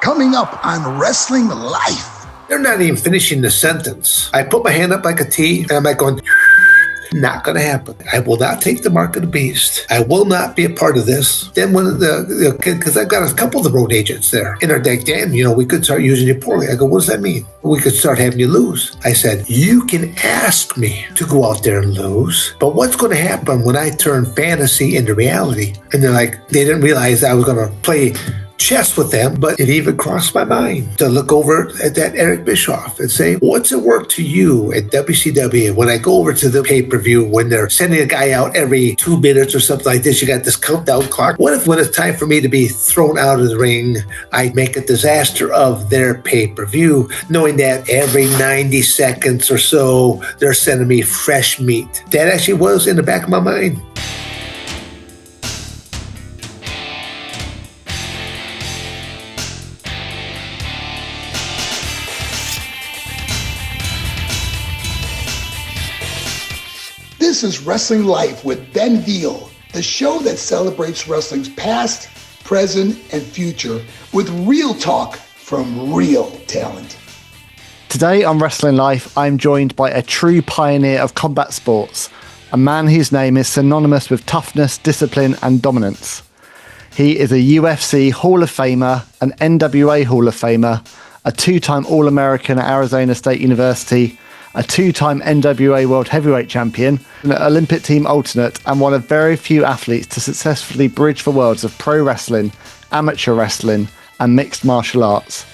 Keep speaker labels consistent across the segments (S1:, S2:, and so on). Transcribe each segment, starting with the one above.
S1: Coming up on Wrestling Life.
S2: They're not even finishing the sentence. I put my hand up like a T, and I'm like going, not going to happen. I will not take the mark of the beast. I will not be a part of this. Then when because I've got a couple of the road agents there, and they're like, Dan, we could start using you poorly. I go, what does that mean? We could start having you lose. I said, you can ask me to go out there and lose, but what's going to happen when I turn fantasy into reality? And they're like, they didn't realize I was going to play chess with them, but it even crossed my mind to look over at that Eric Bischoff and say, what's it worth to you at WCW when I go over to the pay-per-view when they're sending a guy out every 2 minutes or something like this, you got this countdown clock. What if when it's time for me to be thrown out of the ring, I make a disaster of their pay-per-view, knowing that every 90 seconds or so, they're sending me fresh meat. That actually was in the back of my mind.
S1: This is Wrestling Life with Ben Veal, the show that celebrates wrestling's past, present, and future with real talk from real talent.
S3: Today on Wrestling Life, I'm joined by a true pioneer of combat sports, a man whose name is synonymous with toughness, discipline, and dominance. He is a UFC Hall of Famer, an NWA Hall of Famer, a 2-time All-American at Arizona State University, a 2-time NWA World Heavyweight Champion, an Olympic team alternate, and one of very few athletes to successfully bridge the worlds of pro wrestling, amateur wrestling, and mixed martial arts.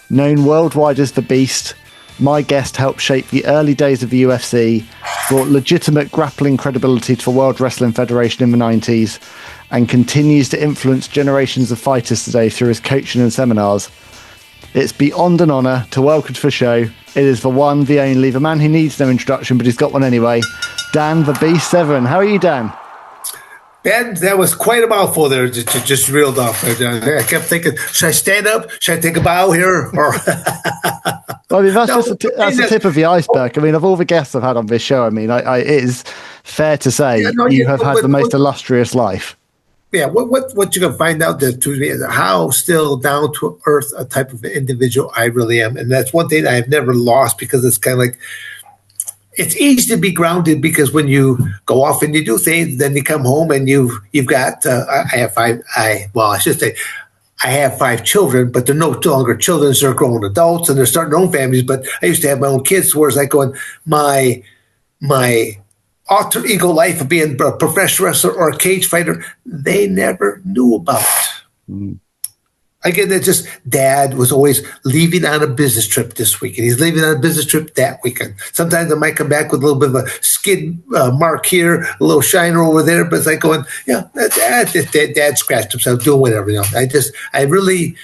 S3: Known worldwide as the Beast, my guest helped shape the early days of the UFC, brought legitimate grappling credibility to the World Wrestling Federation in the 90s, and continues to influence generations of fighters today through his coaching and seminars. It's beyond an honour to welcome to the show. It is the one, the only, the man who needs no introduction, but he's got one anyway. Dan the Beast Severn. How are you, Dan?
S2: Ben, that was quite a mouthful there, just reeled off. I kept thinking, should I stand up? Should I take a bow here? Or
S3: I mean, that's the tip of the iceberg. I mean, of all the guests I've had on this show, I mean, it is fair to say you have had the most illustrious life.
S2: Yeah, what you're going to find out that how still down to earth a type of individual I really am. And that's one thing I've never lost, because it's kind of like, it's easy to be grounded because when you go off and you do things, then you come home and you've got, I have 5 children, but they're no longer children. They're grown adults and they're starting their own families. But I used to have my own kids, where it's like going, my alter ego life of being a professional wrestler or a cage fighter, they never knew about. Again, that just Dad was always leaving on a business trip this week, and he's leaving on a business trip that weekend. Sometimes I might come back with a little bit of a skid mark here, a little shiner over there, but it's like going, yeah, Dad scratched himself doing whatever. I really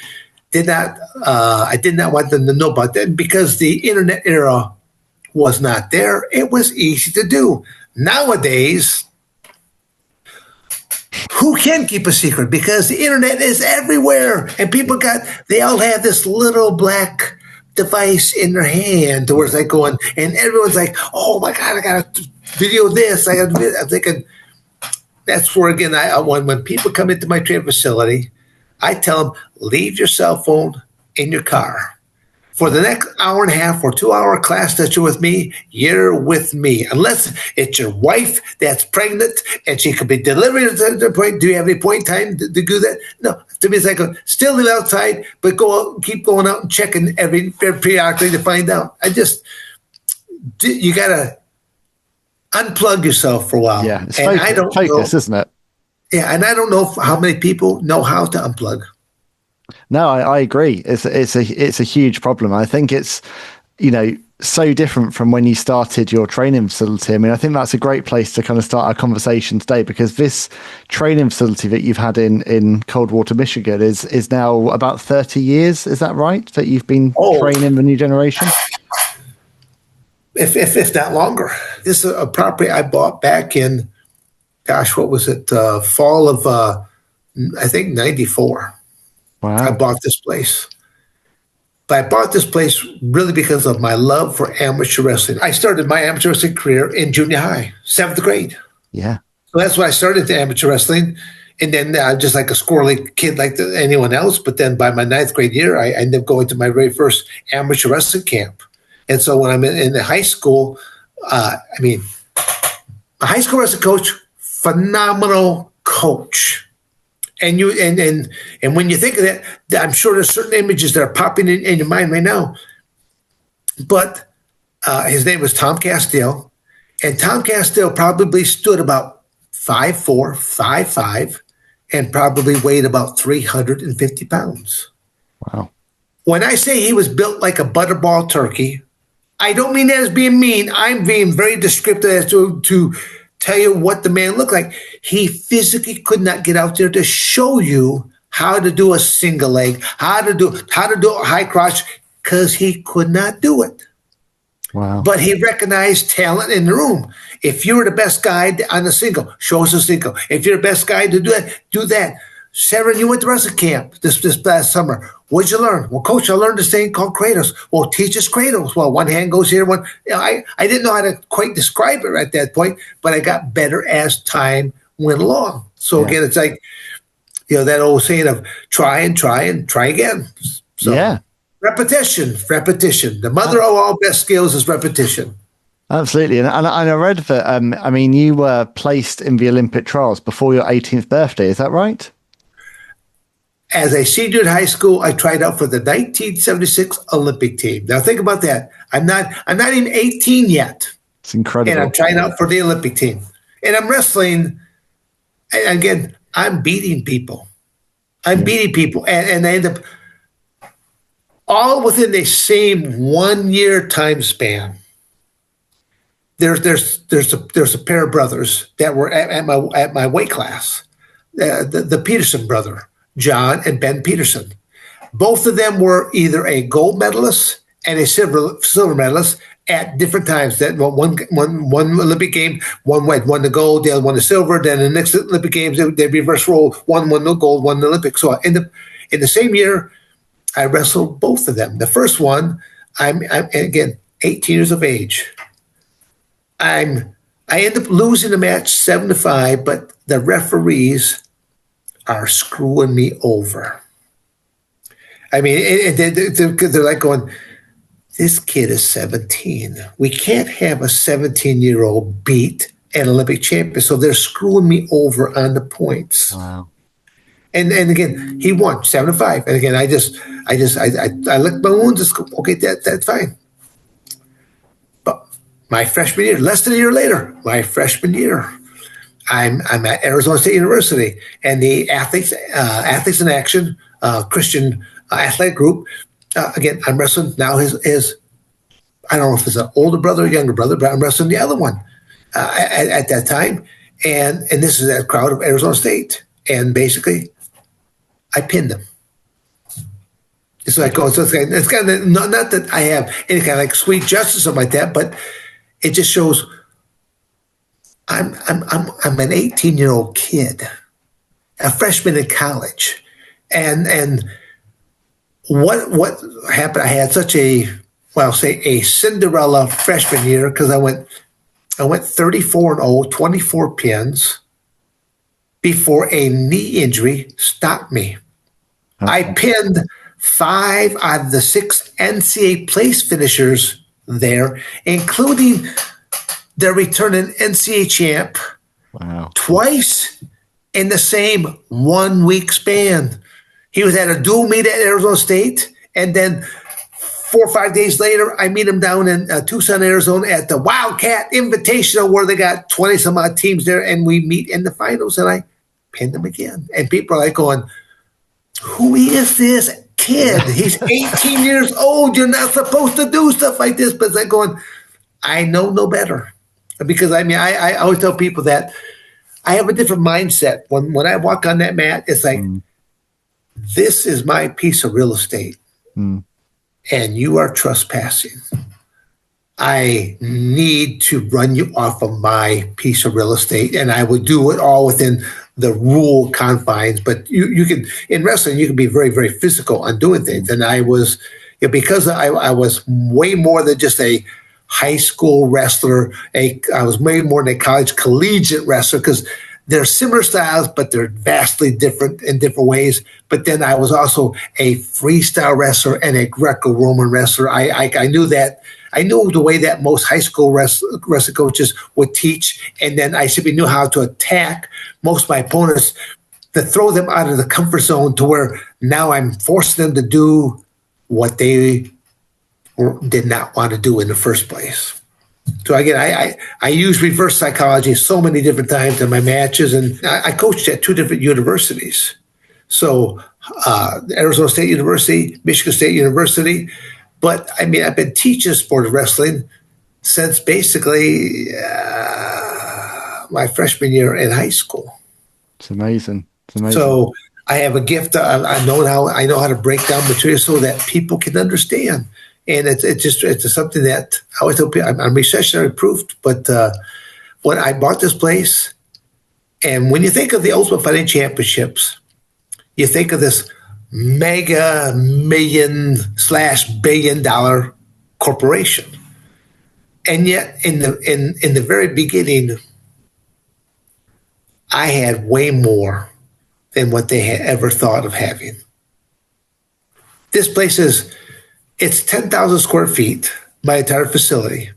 S2: did not. I did not want them to know about that, because the internet era was not there. It was easy to do. Nowadays, who can keep a secret? Because the internet is everywhere, and they all have this little black device in their hand, where it's like going, and everyone's like, oh my God, I got to video this. I'm thinking, that's where, again, when people come into my training facility, I tell them, leave your cell phone in your car. For the next hour and a half or 2-hour class that you're with me, you're with me. Unless it's your wife that's pregnant and she could be delivering at the point. Do you have any point in time to do that? No. To me, it's like, still live outside, but go out, keep going out and checking every periodically to find out. You got to unplug yourself for a while.
S3: Yeah, it's focus, isn't it?
S2: Yeah, and I don't know how many people know how to unplug.
S3: No, I agree. It's a huge problem. I think it's, so different from when you started your training facility. I mean, I think that's a great place to kind of start our conversation today, because this training facility that you've had in Coldwater, Michigan is now about 30 years. Is that right? That you've been training the new generation?
S2: If not longer. This is a property I bought back in, what was it? Fall of, I think, 94.
S3: Wow.
S2: I bought this place. But I bought this place really because of my love for amateur wrestling. I started my amateur wrestling career in junior high, 7th grade.
S3: Yeah.
S2: So that's when I started the amateur wrestling. And then just like a squirrely kid like anyone else. But then by my 9th grade year, I ended up going to my very first amateur wrestling camp. And so when I'm in the high school, a high school wrestling coach, phenomenal coach. And when you think of that, I'm sure there's certain images that are popping in your mind right now. But his name was Tom Castile. And Tom Castile probably stood about 5'4", 5'5", and probably weighed about 350 pounds.
S3: Wow.
S2: When I say he was built like a butterball turkey, I don't mean that as being mean. I'm being very descriptive as to tell you what the man looked like. He physically could not get out there to show you how to do a single leg, how to do a high crotch, because he could not do it.
S3: Wow.
S2: But he recognized talent in the room. If you were the best guy on the single, show us a single. If you're the best guy to do that. Severn, you went to wrestling camp this last summer. What'd you learn? Well, coach, I learned this thing called Kratos. Well, teach us Kratos. Well, one hand goes here, one. I didn't know how to quite describe it at that point, but I got better as time went along. So again, it's like, that old saying of try and try and try again. So repetition. The mother of all best skills is repetition.
S3: Absolutely. And I read that, you were placed in the Olympic trials before your 18th birthday. Is that right?
S2: As a senior in high school, I tried out for the 1976 Olympic team. Now think about that. I'm not even 18 yet.
S3: It's incredible.
S2: And I'm trying out for the Olympic team. And I'm wrestling. And again, I'm beating people. And I end up all within the same 1 year time span. There's a pair of brothers that were at my weight class. The Peterson brother, John and Ben Peterson. Both of them were either a gold medalist and a silver medalist at different times. That one Olympic game, one won the gold, the other won the silver. Then the next Olympic games, they reverse role. One won the gold, one the Olympic. So in the same year, I wrestled both of them. The first one, I'm again 18 years of age. I end up losing the match 7-5, but the referees are screwing me over. They're like going, this kid is 17. We can't have a 17-year-old beat an Olympic champion, so they're screwing me over on the points.
S3: Wow.
S2: And again, he won 7-5. And again, I licked my wounds. Just go, okay, that's fine. But my freshman year, less than a year later, I'm at Arizona State University, and the Athletes in Action Christian athletic group. Again, I'm wrestling now his I don't know if it's an older brother or younger brother, but I'm wrestling the other one at that time. And this is that crowd of Arizona State. And basically, I pinned him. It's like, it's kind of not that I have any kind of like sweet justice or something like that, but it just shows I'm an 18-year-old kid, a freshman in college, and what happened? I had such a Cinderella freshman year because I went 34-0, 24 pins before a knee injury stopped me. Okay. I pinned 5 out of the 6 NCAA place finishers there, including the returning NCAA champ.
S3: Wow.
S2: Twice in the same 1 week span. He was at a dual meet at Arizona State, and then 4 or 5 days later, I meet him down in Tucson, Arizona at the Wildcat Invitational, where they got 20 some odd teams there, and we meet in the finals, and I pinned him again. And people are like going, who is this kid? He's 18 years old. You're not supposed to do stuff like this. But it's like going, I know no better. Because, I always tell people that I have a different mindset. When I walk on that mat, it's like, this is my piece of real estate. And you are trespassing. I need to run you off of my piece of real estate, and I would do it all within the rule confines. But you can, in wrestling, you can be very, very physical on doing things. And I was, because I was way more than just a high school wrestler. I was way more than a college collegiate wrestler, because they're similar styles, but they're vastly different in different ways. But then I was also a freestyle wrestler and a Greco-Roman wrestler. I knew that. I knew the way that most high school wrestling coaches would teach, and then I simply knew how to attack most of my opponents, to throw them out of the comfort zone to where now I'm forcing them to do what they did not want to do in the first place. So again, I use reverse psychology so many different times in my matches, and I coached at 2 different universities. So Arizona State University, Michigan State University. But I mean, I've been teaching sport of wrestling since basically my freshman year in high school.
S3: It's amazing. It's amazing.
S2: So I have a gift. I know how to break down material so that people can understand. And it's something that I always tell people, I'm recessionary proofed. But when I bought this place, and when you think of the Ultimate Fighting Championships, you think of this mega million/billion dollar corporation, and yet in the very beginning, I had way more than what they had ever thought of having. This place it's 10,000 square feet, my entire facility,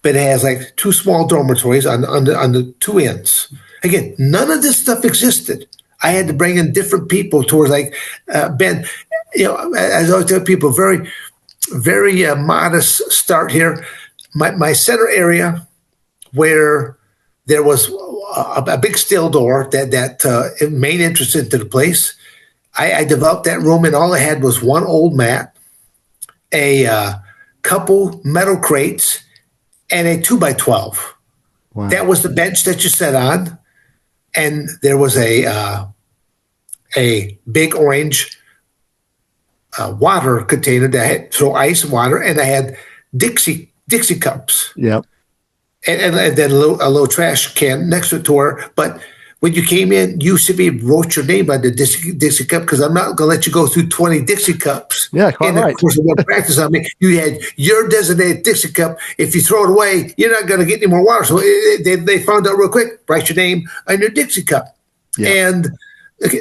S2: but it has like 2 small dormitories on the 2 ends. Again, none of this stuff existed. I had to bring in different people towards Ben, as I always tell people, very, very modest start here. My center area where there was a big steel door that main entrance into the place. I developed that room, and all I had was 1 old mat, a couple metal crates, and a 2x12. Wow. That was the bench that you sat on. And there was a big orange water container that had throw ice and water, and I had Dixie cups.
S3: Yep.
S2: And then a little trash can next to it. But when you came in, you simply wrote your name on the Dixie cup, because I'm not going to let you go through 20 Dixie cups.
S3: Yeah, quite right.
S2: Of course, one practice on me, you had your designated Dixie cup. If you throw it away, you're not going to get any more water. So they found out real quick, write your name on your Dixie cup. Yeah. And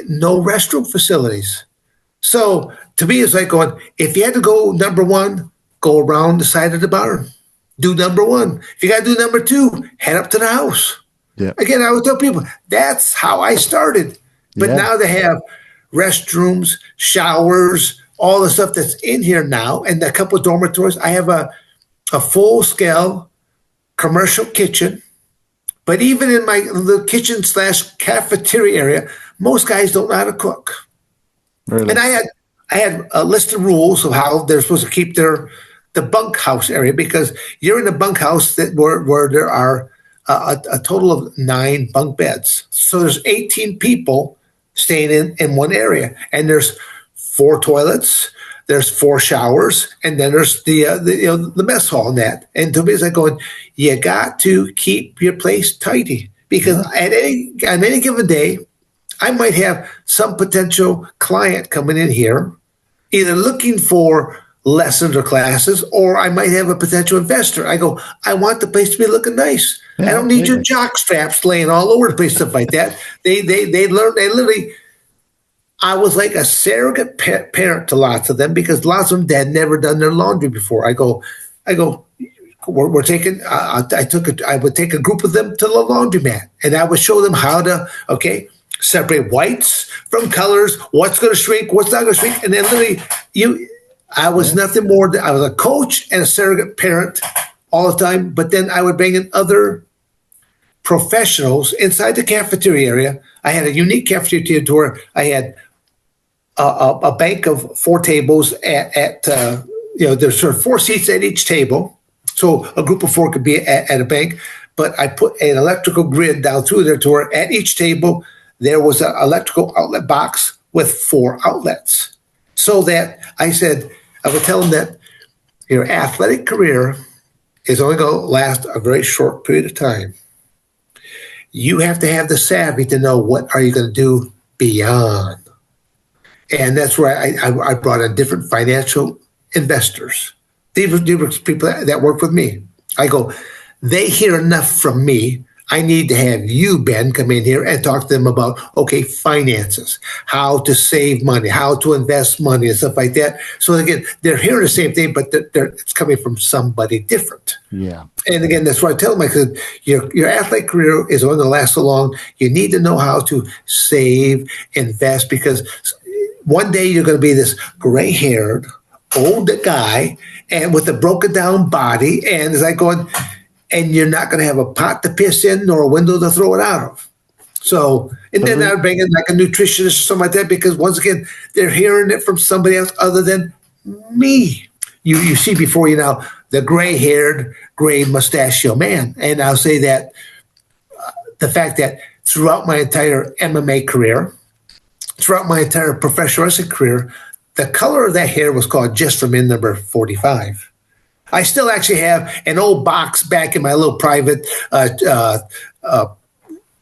S2: no restroom facilities. So to me, it's like going, if you had to go number 1, go around the side of the barn. Do number 1. If you got to do number 2, head up to the house. Yeah. Again, I would tell people, that's how I started. But now they have restrooms, showers, all the stuff that's in here now, and a couple of dormitories. I have a full-scale commercial kitchen. But even in my little kitchen/cafeteria area, most guys don't know how to cook. Really? And I had a list of rules of how they're supposed to keep the bunkhouse area, because you're in a bunkhouse where there are a total of 9 bunk beds. So there's 18 people staying in one area, and there's 4 toilets, there's 4 showers, and then there's the mess hall and that. And to me, it's like going, you got to keep your place tidy, because on any given day, I might have some potential client coming in here, either looking for lessons or classes, or I might have a potential investor. I go, I want the place to be looking nice. Yeah, I don't need your jock straps laying all over the place, stuff like that. They literally, I was like a surrogate parent to lots of them, because lots of them had never done their laundry before. I go, we're taking, I would take a group of them to the laundromat, and I would show them how to, separate whites from colors, what's going to shrink, what's not going to shrink. And then literally, I was nothing more than, I was a coach and a surrogate parent all the time. But then I would bring in other professionals inside the cafeteria area. I had a unique cafeteria tour. I had a bank of 4 tables at there's sort of 4 seats at each table. So a group of 4 could be at a bank. But I put an electrical grid down through there to where at each table there was an electrical outlet box with 4 outlets. So that I said, I would tell them that your athletic career is only going to last a very short period of time. You have to have the savvy to know what are you going to do beyond. And that's where I brought in different financial investors. These were people that work with me. I go, they hear enough from me. I need to have you, Ben, come in here and talk to them about, okay, finances, how to save money, how to invest money and stuff like that. So again, they're hearing the same thing, but it's coming from somebody different.
S3: Yeah.
S2: And again, that's what I tell them. I said, your athletic career is going to last so long. You need to know how to save, invest, because one day you're going to be this gray-haired, old guy and with a broken down body, and it's like going, and you're not going to have a pot to piss in nor a window to throw it out of. So, and then I would bring in like a nutritionist or something like that, because once again, they're hearing it from somebody else other than me. You see before you now the gray-haired, gray mustachio man. And I'll say that the fact that throughout my entire MMA career, throughout my entire professional wrestling career, the color of that hair was called just from in number 45. I still actually have an old box back in my little private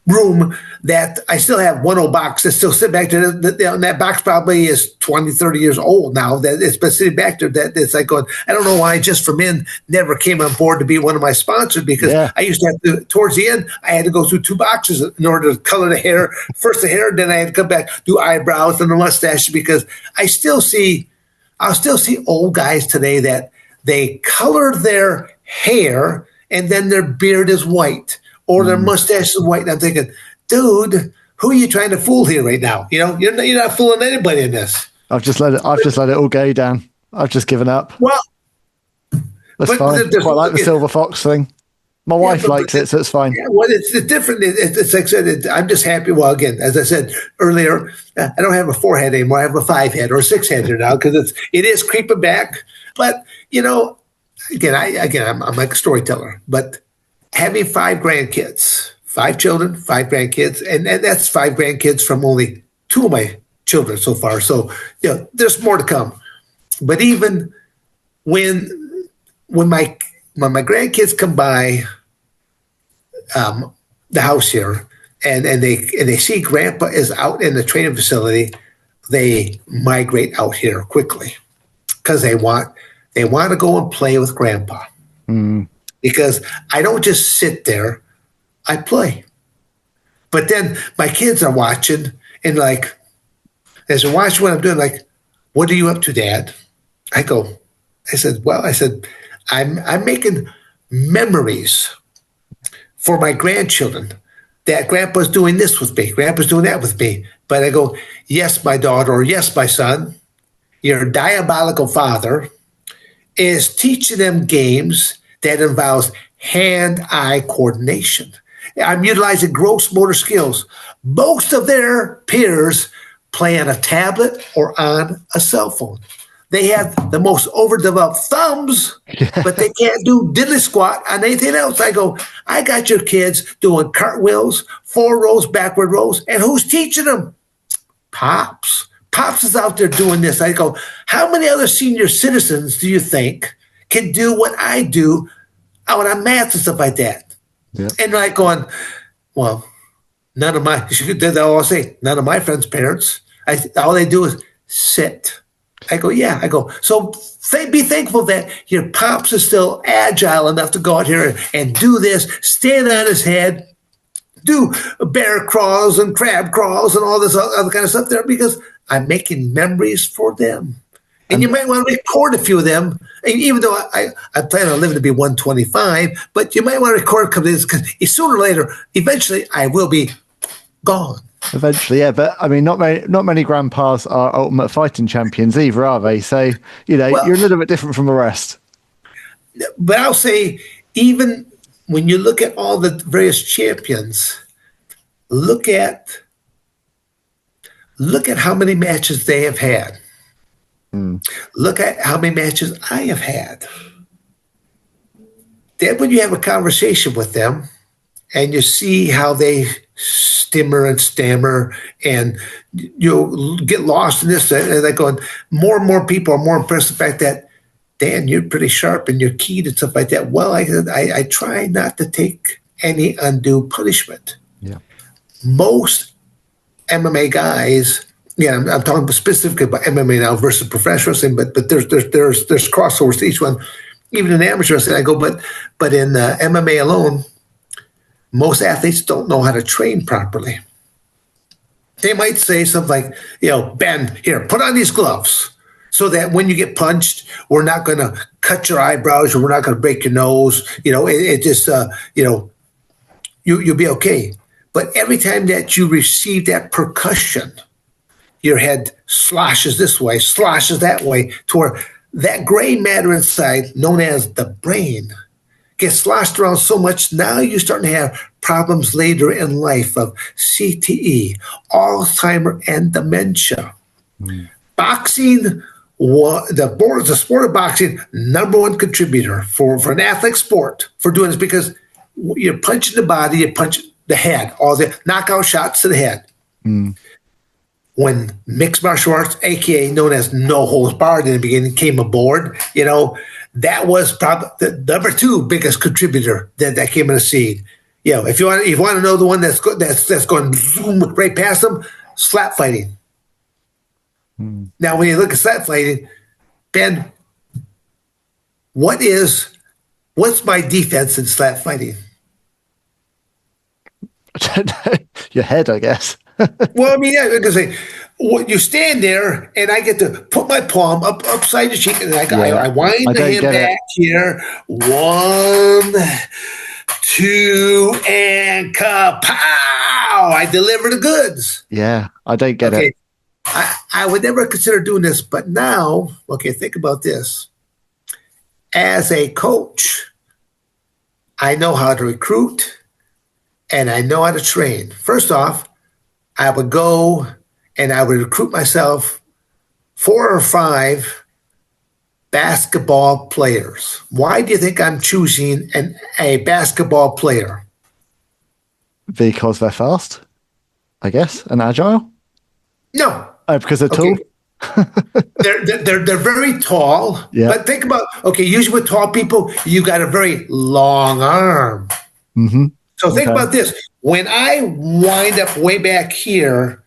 S2: room that I still have one old box that's still sitting back there. And that box probably is 20, 30 years old now. That it's been sitting back there. That it's like going, I don't know why Just From In never came on board to be one of my sponsors, because I used to have to, towards the end, I had to go through 2 boxes in order to color the hair. First the hair, then I had to come back, do eyebrows and the mustache, because I'll still see old guys today that they color their hair and then their beard is white or their mustache is white. And I'm thinking, dude, who are you trying to fool here right now? You know, you're not fooling anybody in this.
S3: I've just let it all go down. I've just given up.
S2: Well,
S3: that's fine. I quite like the silver fox thing. My wife likes it, so it's fine.
S2: Yeah, well, it's different. It's like I said, I'm just happy. Well, again, as I said earlier, I don't have a 4-head anymore. I have a 5-head or a 6-head now, because it is creeping back. But you know, I'm like a storyteller. But having 5 grandkids, 5 children, 5 grandkids, and that's 5 grandkids from only 2 of my children so far. So you know, there's more to come. But even when my grandkids come by the house here, and they see Grandpa is out in the training facility, they migrate out here quickly because they want to go and play with Grandpa. Because I don't just sit there, I play. But then my kids are watching, and like, as they're watching what I'm doing, like, what are you up to, Dad? I said, I'm making memories for my grandchildren that Grandpa's doing this with me, Grandpa's doing that with me. But I go, yes, my daughter, or yes, my son, your diabolical father is teaching them games that involves hand-eye coordination. I'm utilizing gross motor skills. Most of their peers play on a tablet or on a cell phone. They have the most overdeveloped thumbs, but they can't do diddly squat on anything else. I go, I got your kids doing cartwheels, 4 rows, backward rows, and who's teaching them? Pops. Pops is out there doing this. I go, how many other senior citizens do you think can do what I do out on mats and stuff like that? Yeah. And like going, well, none of my friends' parents, all they do is sit. I go, yeah. I go, so be thankful that your pops is still agile enough to go out here and do this, stand on his head, do bear crawls and crab crawls and all this other kind of stuff there, because I'm making memories for them. And you might want to record a few of them, even though I plan on living to be 125, but you might want to record a couple of these, because sooner or later, eventually, I will be gone.
S3: Eventually, yeah. But I mean, not many grandpas are Ultimate Fighting champions either, are they? So, you know, you're a little bit different from the rest.
S2: But I'll say, even when you look at all the various champions, look at how many matches they have had. Look at how many matches I have had. Then when you have a conversation with them and you see how they stammer and you'll get lost in this, and they're going, more and more people are more impressed with the fact that, Dan, you're pretty sharp and you're keyed and stuff like that. Well, I try not to take any undue punishment. Yeah. Most MMA guys, I'm talking specifically about MMA now versus professional wrestling, but there's crossovers to each one. Even in amateur wrestling, I go, but in MMA alone, most athletes don't know how to train properly. They might say something like, Ben, here, put on these gloves so that when you get punched, we're not going to cut your eyebrows or we're not going to break your nose. You'll be okay. But every time that you receive that percussion, your head sloshes this way, sloshes that way, to where that gray matter inside, known as the brain, gets sloshed around so much, now you're starting to have problems later in life of CTE, Alzheimer, and dementia. Boxing, the sport of boxing, number one contributor for an athletic sport for doing this, because you're punching the body, you punch the head, all the knockout shots to the head. When mixed martial arts, aka known as no holds barred in the beginning, came aboard, that was probably the number two biggest contributor that came in the scene. If you want to know the one that's going zoom right past them, slap fighting. Now, when you look at slap fighting, Ben, what's my defense in slap fighting?
S3: Your head, I guess.
S2: Well, I mean, because you stand there, and I get to put my palm upside your cheek, and I wind the hand back here. 1, 2, and kapow! I deliver the goods.
S3: Yeah, I don't get it.
S2: I would never consider doing this, but now, think about this. As a coach, I know how to recruit, and I know how to train. First off, I would go and I would recruit myself 4 or 5 basketball players. Why do you think I'm choosing a basketball player?
S3: Because they're fast, I guess, and agile?
S2: No.
S3: Oh, because they're tall?
S2: They're very tall.
S3: Yeah.
S2: But think about, usually with tall people, you got a very long arm.
S3: Mm-hmm.
S2: So think about this. When I wind up way back here,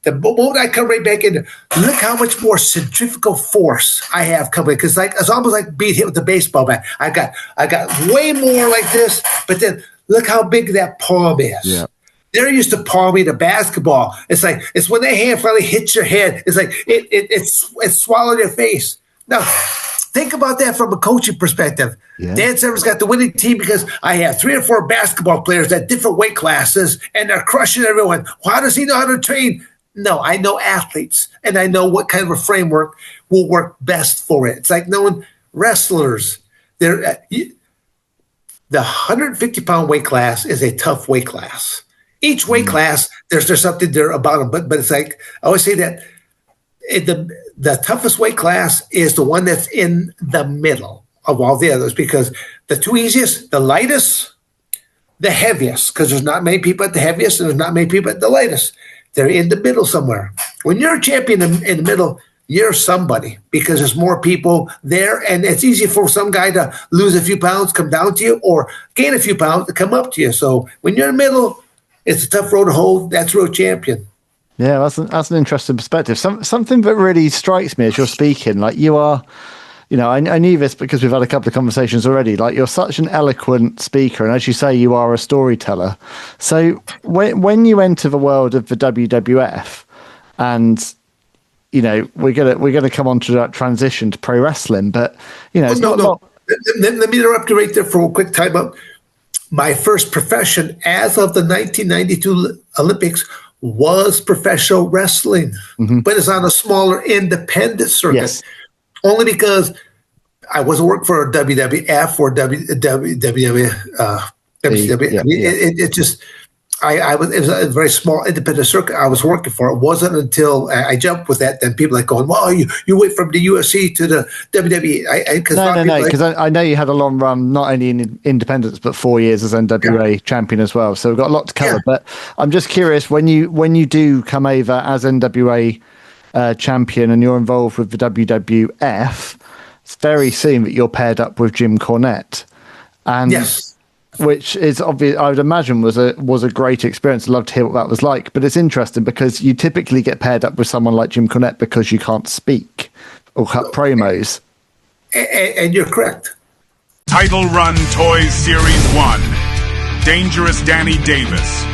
S2: the moment I come right back in, look how much more centrifugal force I have coming. Because it's almost like being hit with a baseball bat. I got way more like this, but then look how big that palm is.
S3: Yeah.
S2: They're used to palming the basketball. It's when that hand finally hits your head, it's like it swallowed your face. Now, think about that from a coaching perspective.
S3: Yeah.
S2: Dan Severn's got the winning team because I have 3 or 4 basketball players at different weight classes, and they're crushing everyone. How does he know how to train? No, I know athletes, and I know what kind of a framework will work best for it. It's like knowing wrestlers. The 150-pound weight class is a tough weight class. Each weight class, there's something there about them, but it's like I always say that the toughest weight class is the one that's in the middle of all the others, because the 2 easiest, the lightest, the heaviest, because there's not many people at the heaviest and there's not many people at the lightest. They're in the middle somewhere. When you're a champion in the middle, you're somebody because there's more people there, and it's easy for some guy to lose a few pounds, come down to you, or gain a few pounds to come up to you. So when you're in the middle, it's a tough road to hold. That's real champion.
S3: Yeah, that's an interesting perspective. Something that really strikes me as you're speaking, like you are, I knew this because we've had a couple of conversations already. Like you're such an eloquent speaker, and as you say, you are a storyteller. So when you enter the world of the WWF, and we're gonna come on to that transition to pro wrestling, but it's
S2: Let me interrupt you right there for a quick timeout. My first profession as of the 1992 Olympics was professional wrestling, but it's on a smaller independent circuit. Yes. Only because I wasn't working for WWF or WCW. It was a very small independent circuit I was working for. It wasn't until I jumped with that, then people going, well, you went from the UFC to the WWE.
S3: No, because I know you had a long run, not only in independence, but 4 years as NWA champion as well. So we've got a lot to cover. Yeah. But I'm just curious, when you do come over as NWA champion and you're involved with the WWF, it's very soon that you're paired up with Jim Cornette. And yes. Which is obvious, I would imagine was a great experience. I'd love to hear what that was like. But it's interesting because you typically get paired up with someone like Jim Cornette because you can't speak or cut promos.
S2: And you're correct.
S4: Title Run Toys Series 1. Dangerous Danny Davis,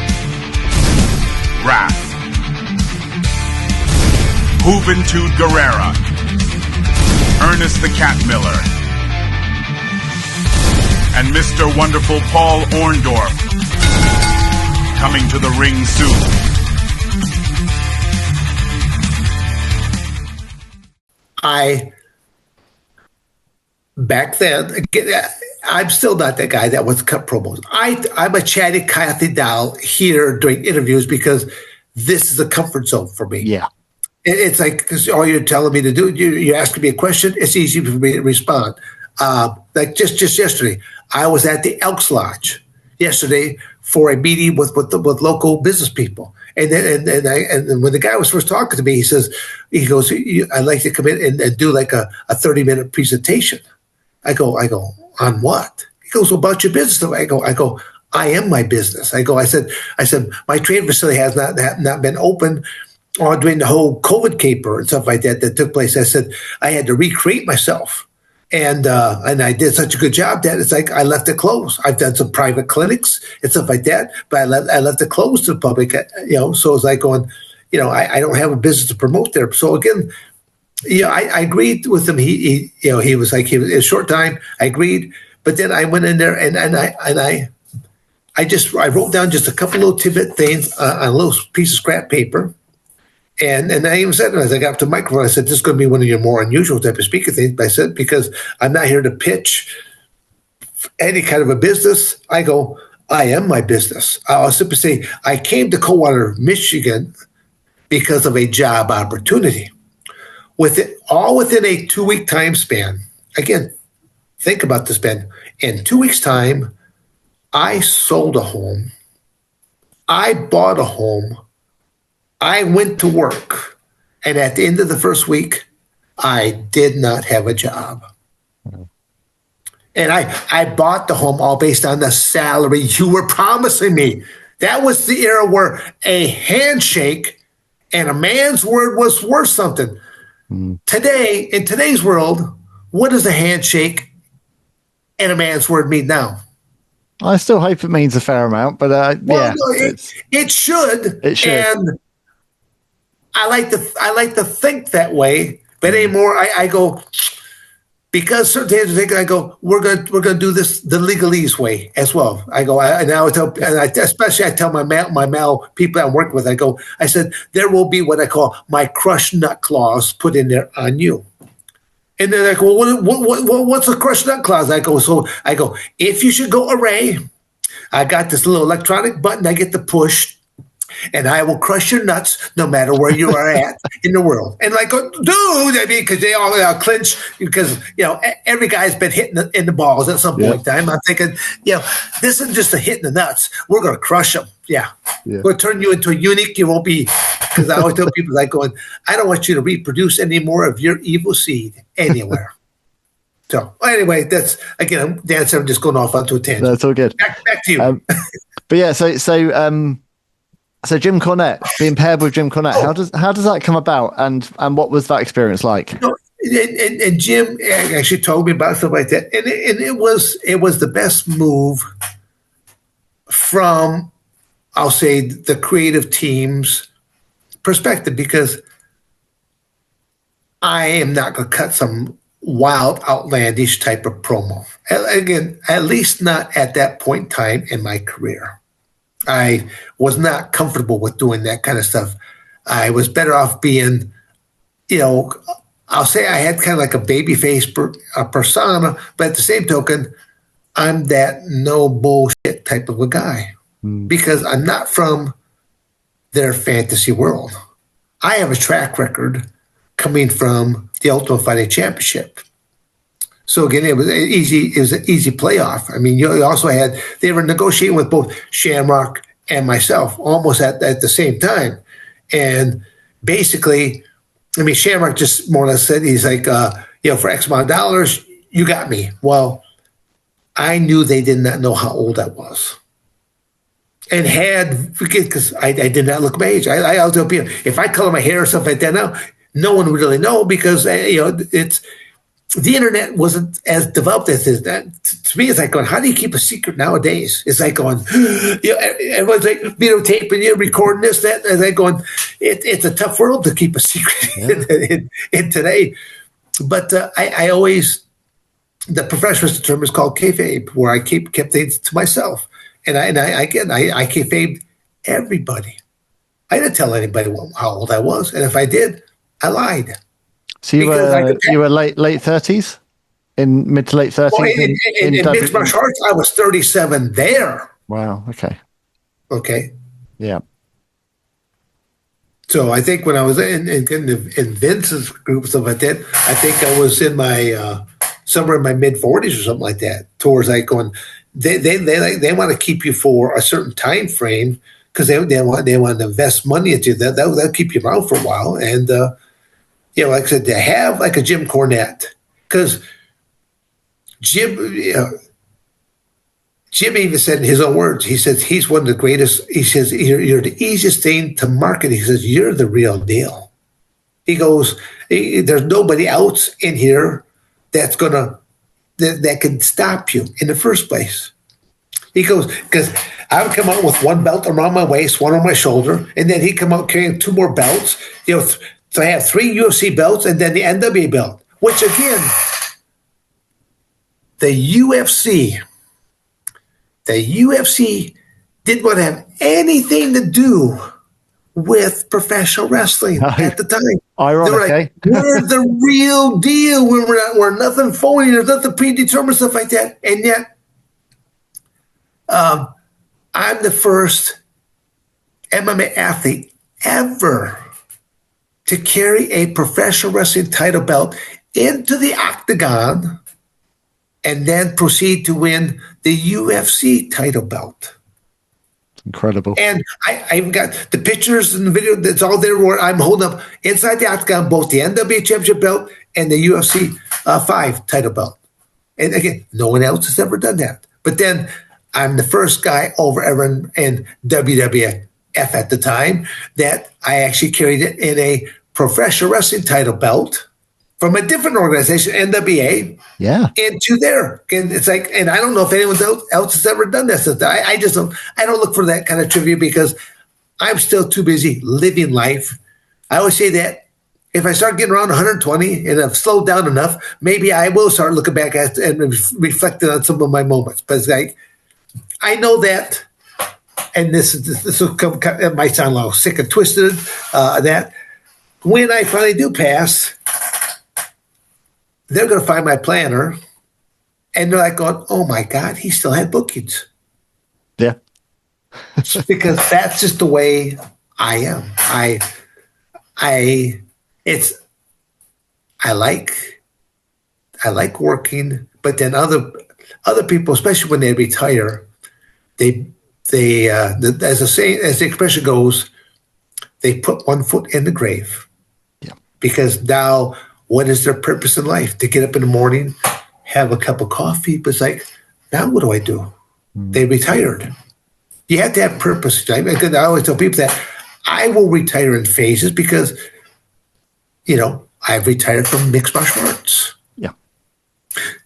S4: Wrath, Juventud Guerrera, Ernest the Cat Miller, and Mr. Wonderful Paul Orndorff, coming to the ring soon.
S2: Back then, again, I'm still not that guy that was cut promos. I'm a chatty Cathy doll here during interviews because this is a comfort zone for me.
S3: Yeah.
S2: It's like, because all you're telling me to do, you're asking me a question, it's easy for me to respond. Like just yesterday, I was at the Elks Lodge yesterday for a meeting with local business people. And when the guy was first talking to me, he goes, I'd like to come in and do like a 30-minute presentation. I go, on what? He goes, well, about your business. I go, I am my business. I said, my training facility has not been open during the whole COVID caper and stuff like that took place. I said, I had to recreate myself. And I did such a good job that it's like I left it closed. I've done some private clinics and stuff like that, but I left it closed to the public. So it's like going, I don't have a business to promote there. So again, I agreed with him. He was like, in a short time, I agreed. But then I went in there and I wrote down just a couple little tidbit things on a little piece of scrap paper. And I even said, as I got up to the microphone, I said, this is going to be one of your more unusual type of speaker things. But I said, because I'm not here to pitch any kind of a business. I go, I am my business. I'll simply say, I came to Coldwater, Michigan because of a job opportunity. Within a 2-week time span. Again, think about this, Ben. In 2 weeks' time, I sold a home. I bought a home. I went to work, and at the end of the first week, I did not have a job. And I bought the home all based on the salary you were promising me. That was the era where a handshake and a man's word was worth something. Today, in today's world, what does a handshake and a man's word mean now?
S3: I still hope it means a fair amount, but
S2: no, it should.
S3: It should.
S2: And I like to think that way, but anymore I go, because certain things I go, we're gonna do this the legalese way as well. I go, especially I tell my male people I'm working with, I said there will be what I call my crush nut clause put in there on you. And they're like, well, what's a crush nut clause? I go, if you should go array, I got this little electronic button I get to push, and I will crush your nuts no matter where you are at in the world. And like, dude, I mean, because they all clinch, because, every guy's been hitting in the balls at some point in time. I'm thinking, this isn't just a hit in the nuts. We're going to crush them. Yeah. We'll turn you into a eunuch. You won't be, because I always tell people I don't want you to reproduce any more of your evil seed anywhere. So anyway, that's, again, Dan said I'm just going off onto a tangent.
S3: That's all good.
S2: Back to you.
S3: But yeah, so Jim Cornette, being paired with Jim Cornette, how does that come about, and what was that experience like?
S2: And Jim actually told me about stuff like that, and it was the best move from, I'll say, the creative team's perspective, because I am not going to cut some wild, outlandish type of promo. Again, at least not at that point in time in my career. I was not comfortable with doing that kind of stuff. I was better off being, I'll say I had kind of like a babyface persona, but at the same token, I'm that no bullshit type of a guy because I'm not from their fantasy world. I have a track record coming from the Ultimate Fighting Championship. So again, it was an easy playoff. I mean, you also had, they were negotiating with both Shamrock and myself almost at the same time. And basically, I mean, Shamrock just more or less said, he's like, for X amount of dollars, you got me. Well, I knew they did not know how old I was. And because I did not look my age. I'll tell people, if I color my hair or something like that now, no one would really know because, the internet wasn't as developed as it is. To me, it's like going, how do you keep a secret nowadays? It's like going, everyone's like videotaping you, recording this, that. And they're going, it's a tough world to keep a secret in today. But I always, the professional term is called kayfabe, where I kept things to myself. And I kayfabed everybody. I didn't tell anybody how old I was. And if I did, I lied.
S3: So you were late 30s, in mid to late 30s.
S2: Well, in mixed martial arts, I was 37 there.
S3: Wow. Okay. Yeah.
S2: So I think when I was in Vince's group, stuff like that, I think I was in my somewhere in my mid 40s or something like that. Towards like going, they want to keep you for a certain time frame because they want to invest money into you. That'll keep you around for a while. And like I said, to have like a Jim Cornette, because Jim even said in his own words, he says he's one of the greatest. He says you're the easiest thing to market. He says you're the real deal. He goes, there's nobody else in here that can stop you in the first place. He goes, because I would come out with one belt around my waist, one on my shoulder, and then he'd come out carrying two more belts. So I have 3 UFC belts and then the NWA belt, which again, the UFC didn't want to have anything to do with professional wrestling at the time.
S3: Ironic,
S2: they were like, we're the real deal. We're nothing phony. There's nothing predetermined, stuff like that. And yet, I'm the first MMA athlete ever to carry a professional wrestling title belt into the octagon and then proceed to win the UFC title belt.
S3: Incredible.
S2: And I even got the pictures and the video that's all there where I'm holding up inside the octagon both the NWA Championship belt and the UFC 5 title belt. And again, no one else has ever done that. But then I'm the first guy ever in WWF at the time that I actually carried it in a professional wrestling title belt from a different organization, NWA, into there. And it's like, and I don't know if anyone else has ever done this. I just don't look for that kind of trivia because I'm still too busy living life. I always say that if I start getting around 120 and I've slowed down enough, maybe I will start looking back at and reflecting on some of my moments. But it's like, I know that, and this will come, it might sound a little sick and twisted, that when I finally do pass, they're going to find my planner, and they're like going, oh my God, he still had bookings.
S3: Yeah.
S2: Because that's just the way I am. I like working, but then other people, especially when they retire, they as the expression goes, they put one foot in the grave.
S3: Yeah.
S2: Because now, what is their purpose in life? To get up in the morning, have a cup of coffee, but it's like, now what do I do? They retired. You have to have purpose. I always tell people that I will retire in phases because, I've retired from mixed martial arts.
S3: Yeah.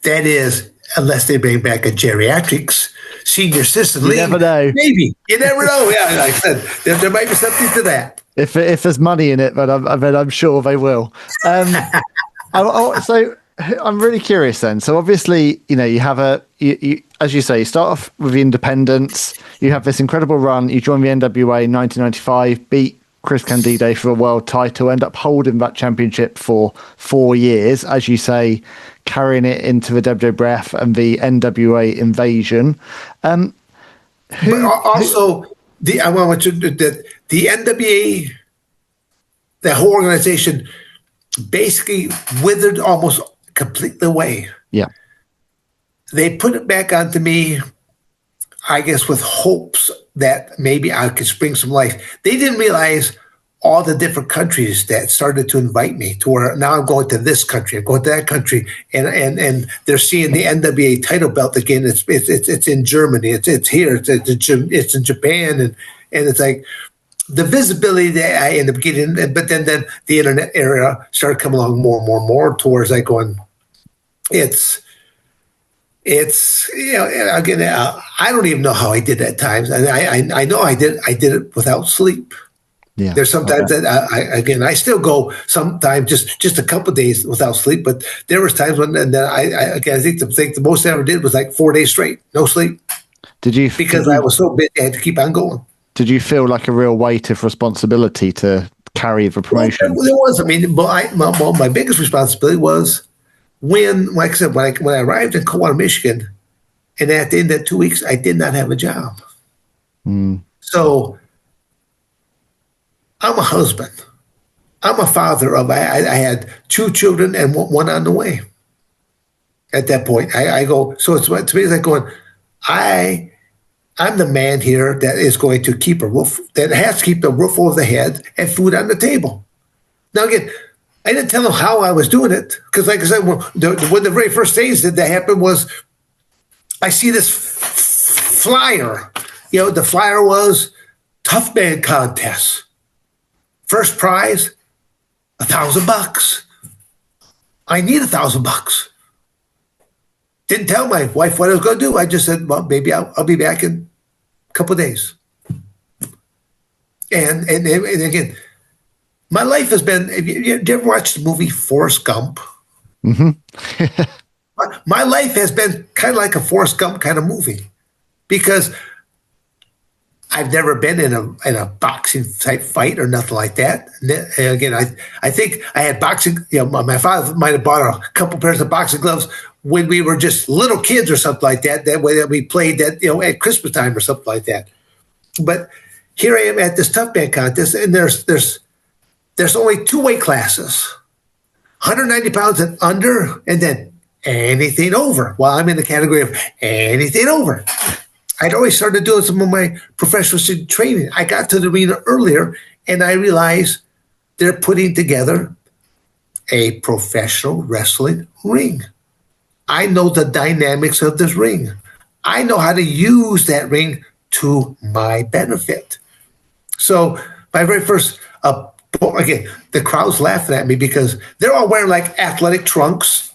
S2: That is, unless they bring back a geriatrics senior citizen league.
S3: You never know.
S2: Maybe. You never know. Yeah, like I said, there might be something to that.
S3: If there's money in it, but I'm sure they will. So I'm really curious then. So obviously, you have you, as you say, you start off with the independence. You have this incredible run. You join the NWA in 1995, beat Chris Candido for a world title, end up holding that championship for 4 years, as you say, carrying it into the WWF and the NWA invasion. I want to that the NWA, the whole organization, basically withered almost completely away. Yeah, they put it back onto me, I guess, with hopes that maybe I could spring some life. They didn't realize all the different countries that started to invite me to where now I'm going to this country, I'm going to that country, and they're seeing the NWA title belt again. It's in Germany, it's here, it's in Japan, and it's like the visibility that I ended up getting. But then the internet era started coming along more and more towards like going,
S2: it's again, I don't even know how I did at times. I know I did it without sleep.
S3: Yeah.
S2: There's sometimes that I still go sometimes just a couple of days without sleep, but there was times when I think the most I ever did was like 4 days straight, no sleep. Because I was so busy, I had to keep on going.
S3: Did you feel like a real weight of responsibility to carry the promotion?
S2: Well, there was. I mean, my biggest responsibility was when, like I said, when I arrived in Coldwater, Michigan, and at the end of 2 weeks, I did not have a job. So I'm a husband. I'm a father of. I had 2 children and one on the way. At that point, I go. So to me, it's like going. I'm the man here that is going to keep a roof, that has to keep the roof over the head and food on the table. Now again, I didn't tell them how I was doing it because, like I said, when the very first things that happened was, I see this flyer. The flyer was Tough Man Contest. First prize, $1,000. I need $1,000. Didn't tell my wife what I was going to do. I just said, well, maybe I'll be back in a couple of days. And again, my life has been, have you ever watched the movie Forrest Gump? Mm-hmm. My life has been kind of like a Forrest Gump kind of movie because I've never been in a boxing type fight or nothing like that. And again, I think I had boxing. My father might have bought a couple pairs of boxing gloves when we were just little kids or something like that. That way that we played that at Christmas time or something like that. But here I am at this Tough Man Contest, and there's only 2 weight classes: 190 pounds and under, and then anything over. Well, I'm in the category of anything over. I'd always started doing some of my professional training. I got to the arena earlier, and I realized they're putting together a professional wrestling ring. I know the dynamics of this ring. I know how to use that ring to my benefit. So my very first, again, the crowd's laughing at me because they're all wearing like athletic trunks,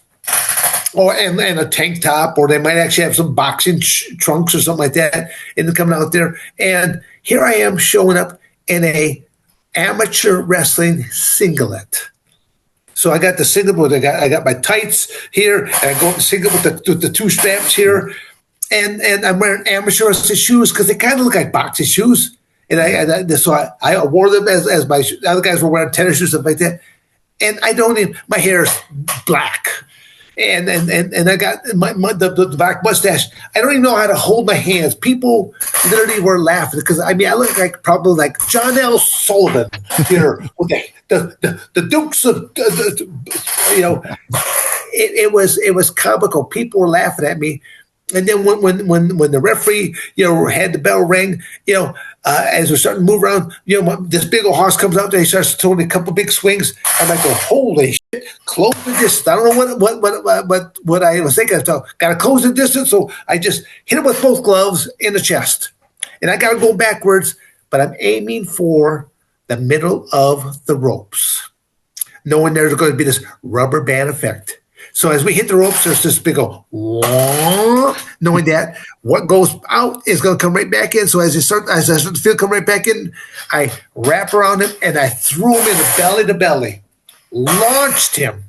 S2: and a tank top, or they might actually have some boxing trunks or something like that, and they're coming out there. And here I am showing up in a amateur wrestling singlet. So I got the singlet, I got my tights here, and I go singlet with the 2 straps here, and I'm wearing amateur wrestling shoes because they kind of look like boxing shoes. So I wore them as my other guys were wearing tennis shoes, stuff like that. And my hair is black. And I got the black mustache. I don't even know how to hold my hands. People literally were laughing because I look like probably like John L. Sullivan here with the Dukes of It was comical. People were laughing at me. And then when the referee had the bell ring, as we're starting to move around, this big old horse comes out there. He starts throwing a couple big swings. I'm like, oh, holy shit! Close the distance. I don't know what I was thinking. So got to close the distance. So I just hit him with both gloves in the chest, and I got to go backwards, but I'm aiming for the middle of the ropes, knowing there's going to be this rubber band effect. So as we hit the ropes, there's this big old, knowing that what goes out is going to come right back in. So as I start to feel come right back in, I wrap around him and I threw him in the belly to belly, launched him.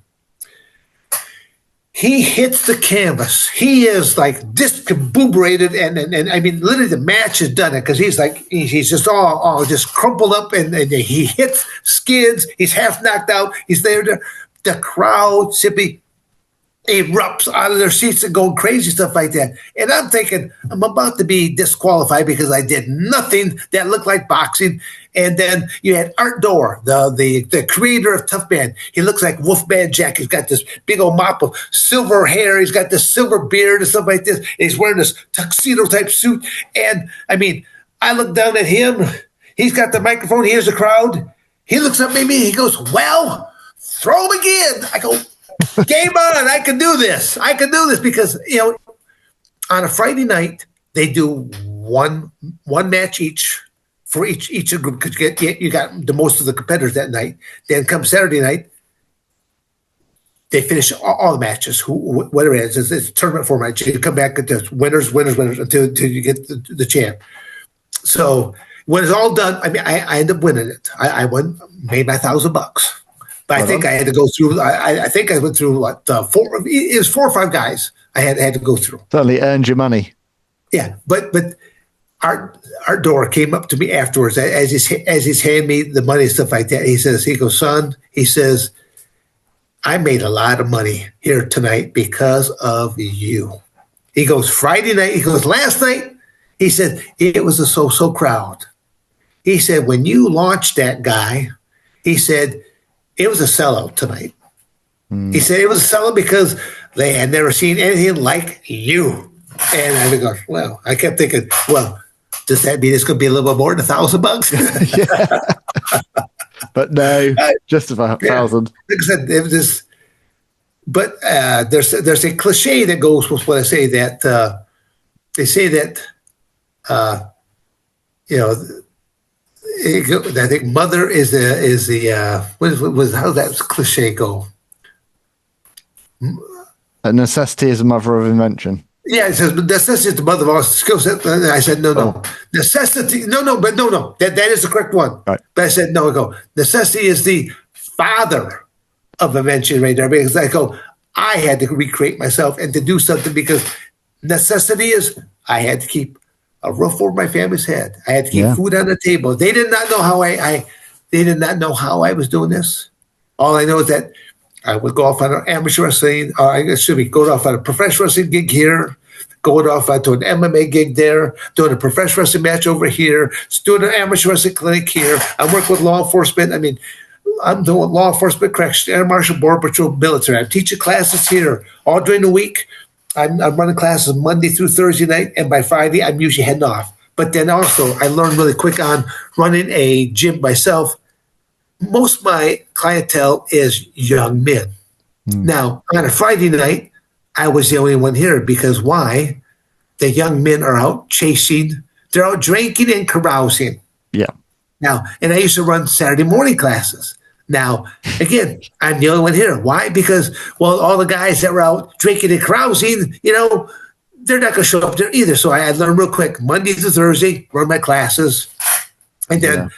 S2: He hits the canvas. He is like discombobulated, and I mean, literally the match has done it because he's just all just crumpled up, and he hits skids. He's half knocked out. He's there. The crowd simply erupts out of their seats and going crazy, stuff like that. And I'm thinking, I'm about to be disqualified because I did nothing that looked like boxing. And then you had Art Dorr, the creator of Tough Man. He looks like Wolfman Jack. He's got this big old mop of silver hair. He's got this silver beard and stuff like this. And he's wearing this tuxedo type suit. And I mean, I look down at him. He's got the microphone. He hears the crowd. He looks up at me. He goes, well, throw him again. I go, game on, I can do this. I can do this because, on a Friday night, they do one match each for each group because you got the most of the competitors that night. Then come Saturday night, they finish all the matches, whatever it is. It's a tournament format. You come back at this winners until you get the champ. So when it's all done, I mean, I end up winning it. I made my $1,000, but I think I had to go through. I think I went through what four. It was 4 or 5 guys I had to go through.
S3: Certainly earned your money.
S2: Yeah, but Art Door came up to me afterwards as he's handing me the money and stuff like that. He goes, son, he says, I made a lot of money here tonight because of you. He goes, Friday night, he goes, last night, he said, it was a so-so crowd. He said, when you launched that guy, he said, it was a sellout tonight. He said, it was a sellout because they had never seen anything like you. And I go, well, I kept thinking, well, does that mean it's going to be a little bit more than $1,000?
S3: Yeah. But no, just about 1,000.
S2: Like I said, it was this. But there's a cliche that goes with what I say that they say that I think mother is the how does that cliche go?
S3: A necessity is a mother of invention.
S2: Yeah, it says necessity is the mother of all skill set. And I said, no. Necessity, no. That is the correct one.
S3: Right.
S2: But I said, no, I go, necessity is the father of invention right there. Because I go, I had to recreate myself and to do something because necessity is I had to keep a roof over my family's head. I had to keep food on the table. They did not know how they did not know how I was doing this. All I know is that I would go off on an amateur wrestling, go off on a professional wrestling gig here, going off onto an MMA gig there, doing a professional wrestling match over here, doing an amateur wrestling clinic here. I'm working with law enforcement. I mean, I'm doing law enforcement, correction, air marshal, border patrol, military. I'm teaching classes here all during the week. I'm running classes Monday through Thursday night, and by Friday, I'm usually heading off. But then also, I learned really quick on running a gym myself. Most of my clientele is young men. Now, on a Friday night, I was the only one here because why? The young men are out chasing. They're out drinking and carousing.
S3: Yeah.
S2: Now, and I used to run Saturday morning classes. Now, again, I'm the only one here. Why? Because, well, all the guys that were out drinking and carousing, they're not going to show up there either. So I learned real quick, Monday through Thursday, run my classes. And then,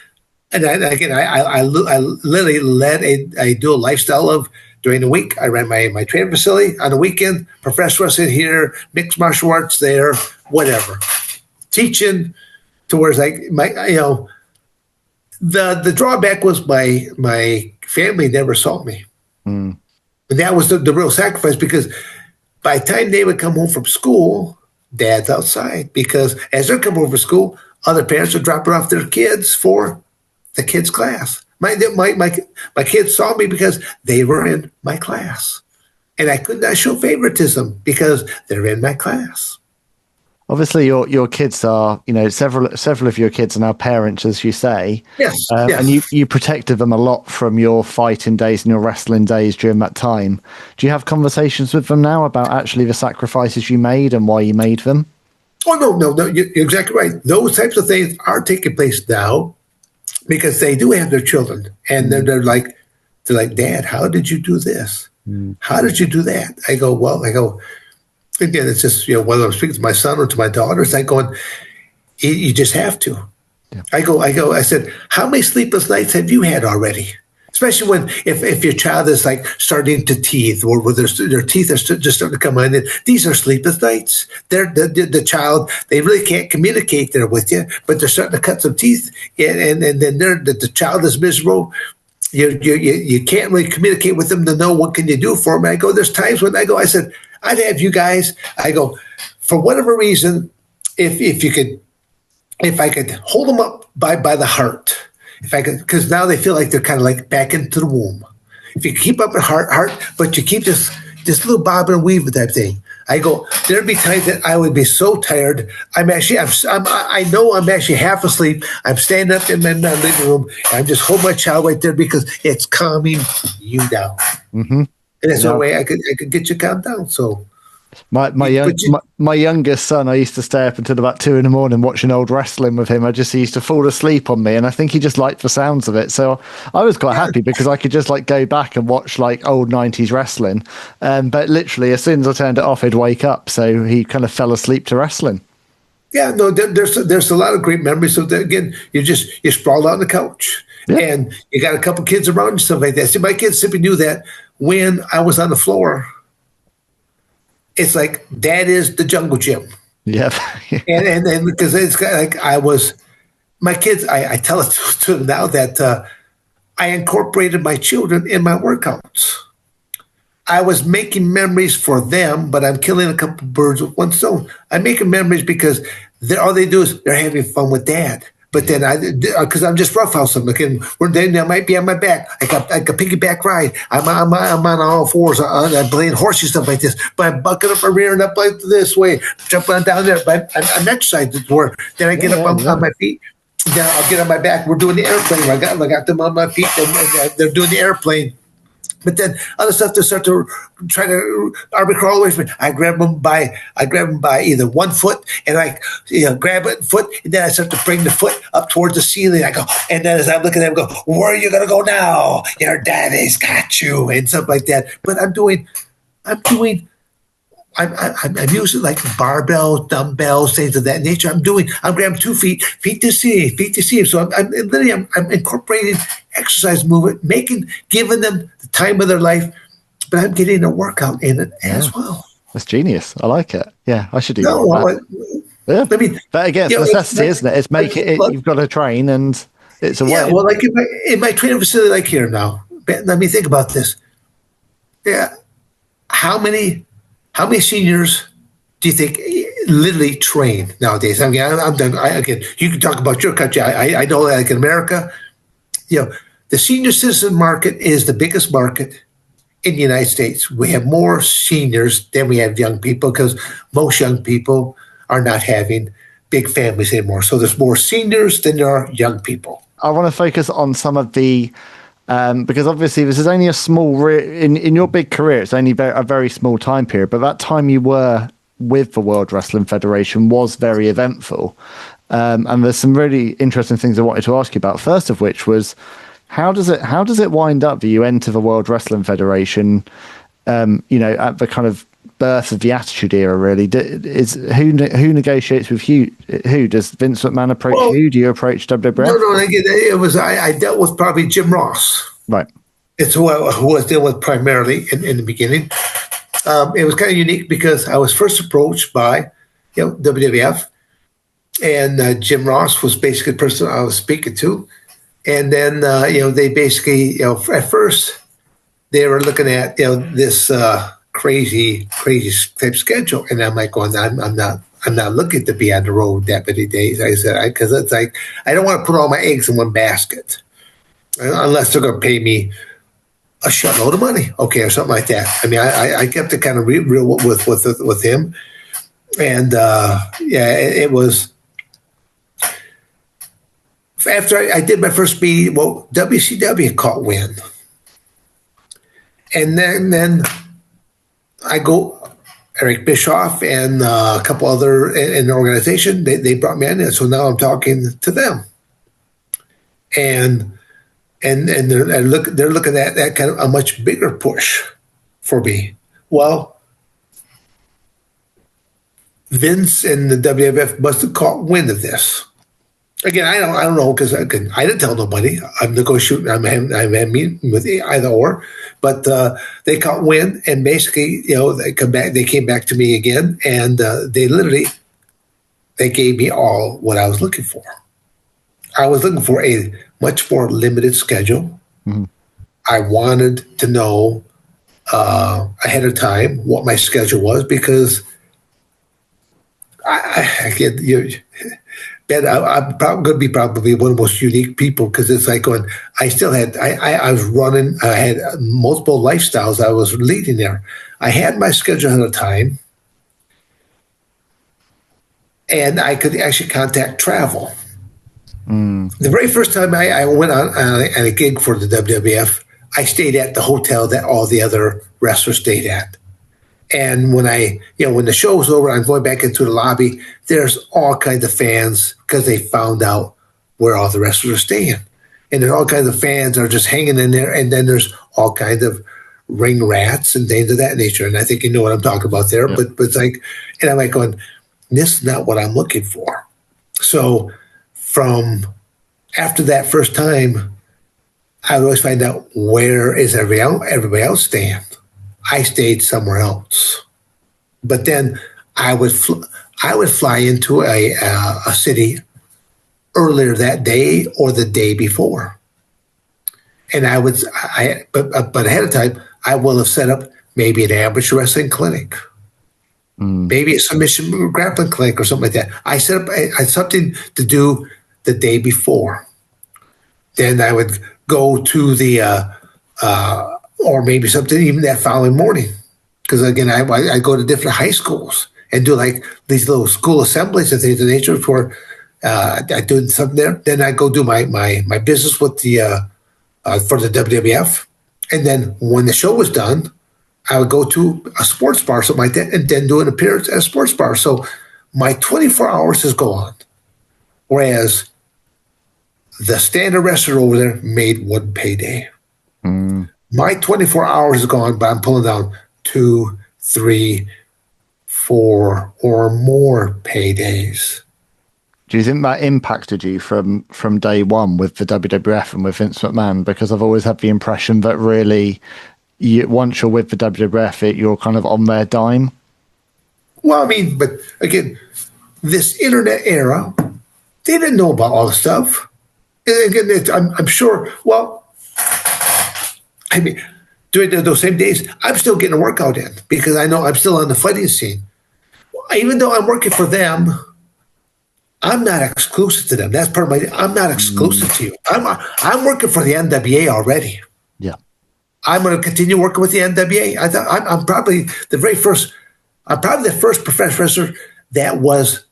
S2: I literally led a dual lifestyle of during the week. I ran my training facility on the weekend, professional wrestling here, mixed martial arts there, whatever. Teaching to where it's like the drawback was my family never saw me. And that was the real sacrifice because by the time they would come home from school, dad's outside because as they're coming home from school, other parents are dropping off their kids for the kids' class. My kids saw me because they were in my class. And I could not show favoritism because they're in my class.
S3: Obviously, your kids are, several of your kids are now parents, as you say.
S2: Yes.
S3: And you protected them a lot from your fighting days and your wrestling days during that time. Do you have conversations with them now about actually the sacrifices you made and why you made them?
S2: Oh, no, you're exactly right. Those types of things are taking place now because they do have their children. And they're like, Dad, how did you do this? How did you do that? I go, again, it's just, whether I'm speaking to my son or to my daughters, I go, you just have to. Yeah. I said, how many sleepless nights have you had already? Especially when, if your child is like starting to teeth or where their teeth are just starting to come in. These are sleepless nights. The child, they really can't communicate there with you, but they're starting to cut some teeth and then the child is miserable. You can't really communicate with them to know what can you do for them. I go, there's times when I said, I'd have you guys, for whatever reason, if I could hold them up by the heart, if I could, because now they feel like they're kind of like back into the womb. If you keep up a heart, but you keep this little bob and weave type thing. I go, there'd be times that I would be so tired. I know I'm actually half asleep. I'm standing up in my living room. And I'm just holding my child right there because it's calming you down. Mm-hmm. And that's the way I could get you calmed down. So
S3: My youngest son, I used to stay up until about 2 a.m. watching old wrestling with him. He used to fall asleep on me, and I think he just liked the sounds of it. So I was quite happy because I could just like go back and watch like old 90s wrestling. But literally, as soon as I turned it off, he'd wake up. So he kind of fell asleep to wrestling.
S2: Yeah, no, there's a lot of great memories. So again, you sprawled out on the couch, and you got a couple kids around you, stuff like that. See, my kids simply knew that when I was on the floor, it's like that is the jungle gym.
S3: Yeah,
S2: and because it's like my kids. I tell it to them now that I incorporated my children in my workouts. I was making memories for them, but I'm killing a couple birds with one stone. I'm making memories because all they do is they're having fun with dad. But then because I'm just roughhousing them, they might be on my back. I got piggyback ride. I'm on all fours. I'm playing horsey stuff like this. But I'm bucking up and rearing up like this way, jumping on down there. But I'm exercising more. Then I get up on my feet. Then I'll get on my back. We're doing the airplane. I got them on my feet, and they're doing the airplane. But then other stuff to start to try to army crawl away from me. I grab them by either one foot, and I grab it foot, and then I start to bring the foot up towards the ceiling. I go, and then as I'm looking at them, I go, where are you gonna go now? Your daddy's got you, and stuff like that. But I'm using like barbells, dumbbells, things of that nature. I'm grabbing 2 feet to see. So I'm incorporating exercise movement, giving them the time of their life, but I'm getting a workout in it as well.
S3: That's genius. I like it. Yeah, I should do that. Yeah. I mean, but again, it's necessity, isn't it? It's you've got to train, and it's a way.
S2: Yeah, well, like in my training facility, like here now, let me think about this. Yeah, how many seniors do you think literally train nowadays? I mean, I'm done. Again, you can talk about your country. I know that, like in America, the senior citizen market is the biggest market in the United States. We have more seniors than we have young people because most young people are not having big families anymore. So there's more seniors than there are young people.
S3: I want to focus on some of the because obviously this is only a small in your big career. It's only a very small time period, but that time you were with the World Wrestling Federation was very eventful. And there's some really interesting things I wanted to ask you about. First of which was how does it wind up that you enter the World Wrestling Federation? At the kind of birth of the Attitude Era, really. Who negotiates with who? Who does Vince McMahon approach? Who do you approach WWF?
S2: No. It was I dealt with probably Jim Ross.
S3: Right.
S2: It's who I was dealing with primarily in the beginning. It was kind of unique because I was first approached by WWF, and Jim Ross was basically the person I was speaking to. And then, they basically, at first they were looking at, this crazy type schedule. And I'm like going, I'm not looking to be on the road that many days. I said, because it's like, I don't want to put all my eggs in one basket unless they're going to pay me a shitload of money. Okay. Or something like that. I mean, I kept it kind of real with him. And, it was, after I did my first meeting, WCW caught wind. And then I go, Eric Bischoff and a couple other in the organization, they brought me in. And so now I'm talking to them. And they're looking at that kind of a much bigger push for me. Well, Vince and the WWF must have caught wind of this. Again, I don't know because I didn't tell nobody. I'm negotiating. I'm having meeting with either or, but they caught wind, and basically, they come back. They came back to me again, and they gave me all what I was looking for. I was looking for a much more limited schedule. Mm-hmm. I wanted to know ahead of time what my schedule was because Ben, I'm going to be probably one of the most unique people because it's like when I was running, I had multiple lifestyles I was leading there. I had my schedule ahead of time, and I could actually contact travel. Mm. The very first time I went on a gig for the WWF, I stayed at the hotel that all the other wrestlers stayed at. And when when the show was over, I'm going back into the lobby. There's all kinds of fans because they found out where all the wrestlers are staying. And then all kinds of fans are just hanging in there. And then there's all kinds of ring rats and things of that nature. And I think you know what I'm talking about there. Yeah. But it's like, and I'm like going, this is not what I'm looking for. So from after that first time, I would always find out where is everybody else staying. I stayed somewhere else. But then I would fly into a city earlier that day or the day before. And but ahead of time, I will have set up maybe an amateur wrestling clinic, maybe a submission grappling clinic or something like that. I set up something to do the day before. Then I would go to the, or maybe something even that following morning. Because again, I go to different high schools and do like these little school assemblies and things of nature for, I do something there. Then I go do my business with the, for the WWF. And then when the show was done, I would go to a sports bar, something like that, and then do an appearance at a sports bar. So my 24 hours is gone. Whereas the standard wrestler over there made one payday. My 24 hours is gone, but I'm pulling down 2, 3, 4 or more paydays.
S3: Do you think that impacted you from day one with the WWF and with Vince McMahon? Because I've always had the impression that really, once you're with the WWF, you're kind of on their dime.
S2: Well, I mean, but again, this internet era, they didn't know about all the stuff. And again, I'm sure, well, I mean, during those same days, I'm still getting a workout in because I know I'm still on the fighting scene. Even though I'm working for them, I'm not exclusive to them. That's part of I'm not exclusive to you. I'm working for the NWA already.
S3: Yeah.
S2: I'm going to continue working with the NWA. I'm probably the first professional wrestler that was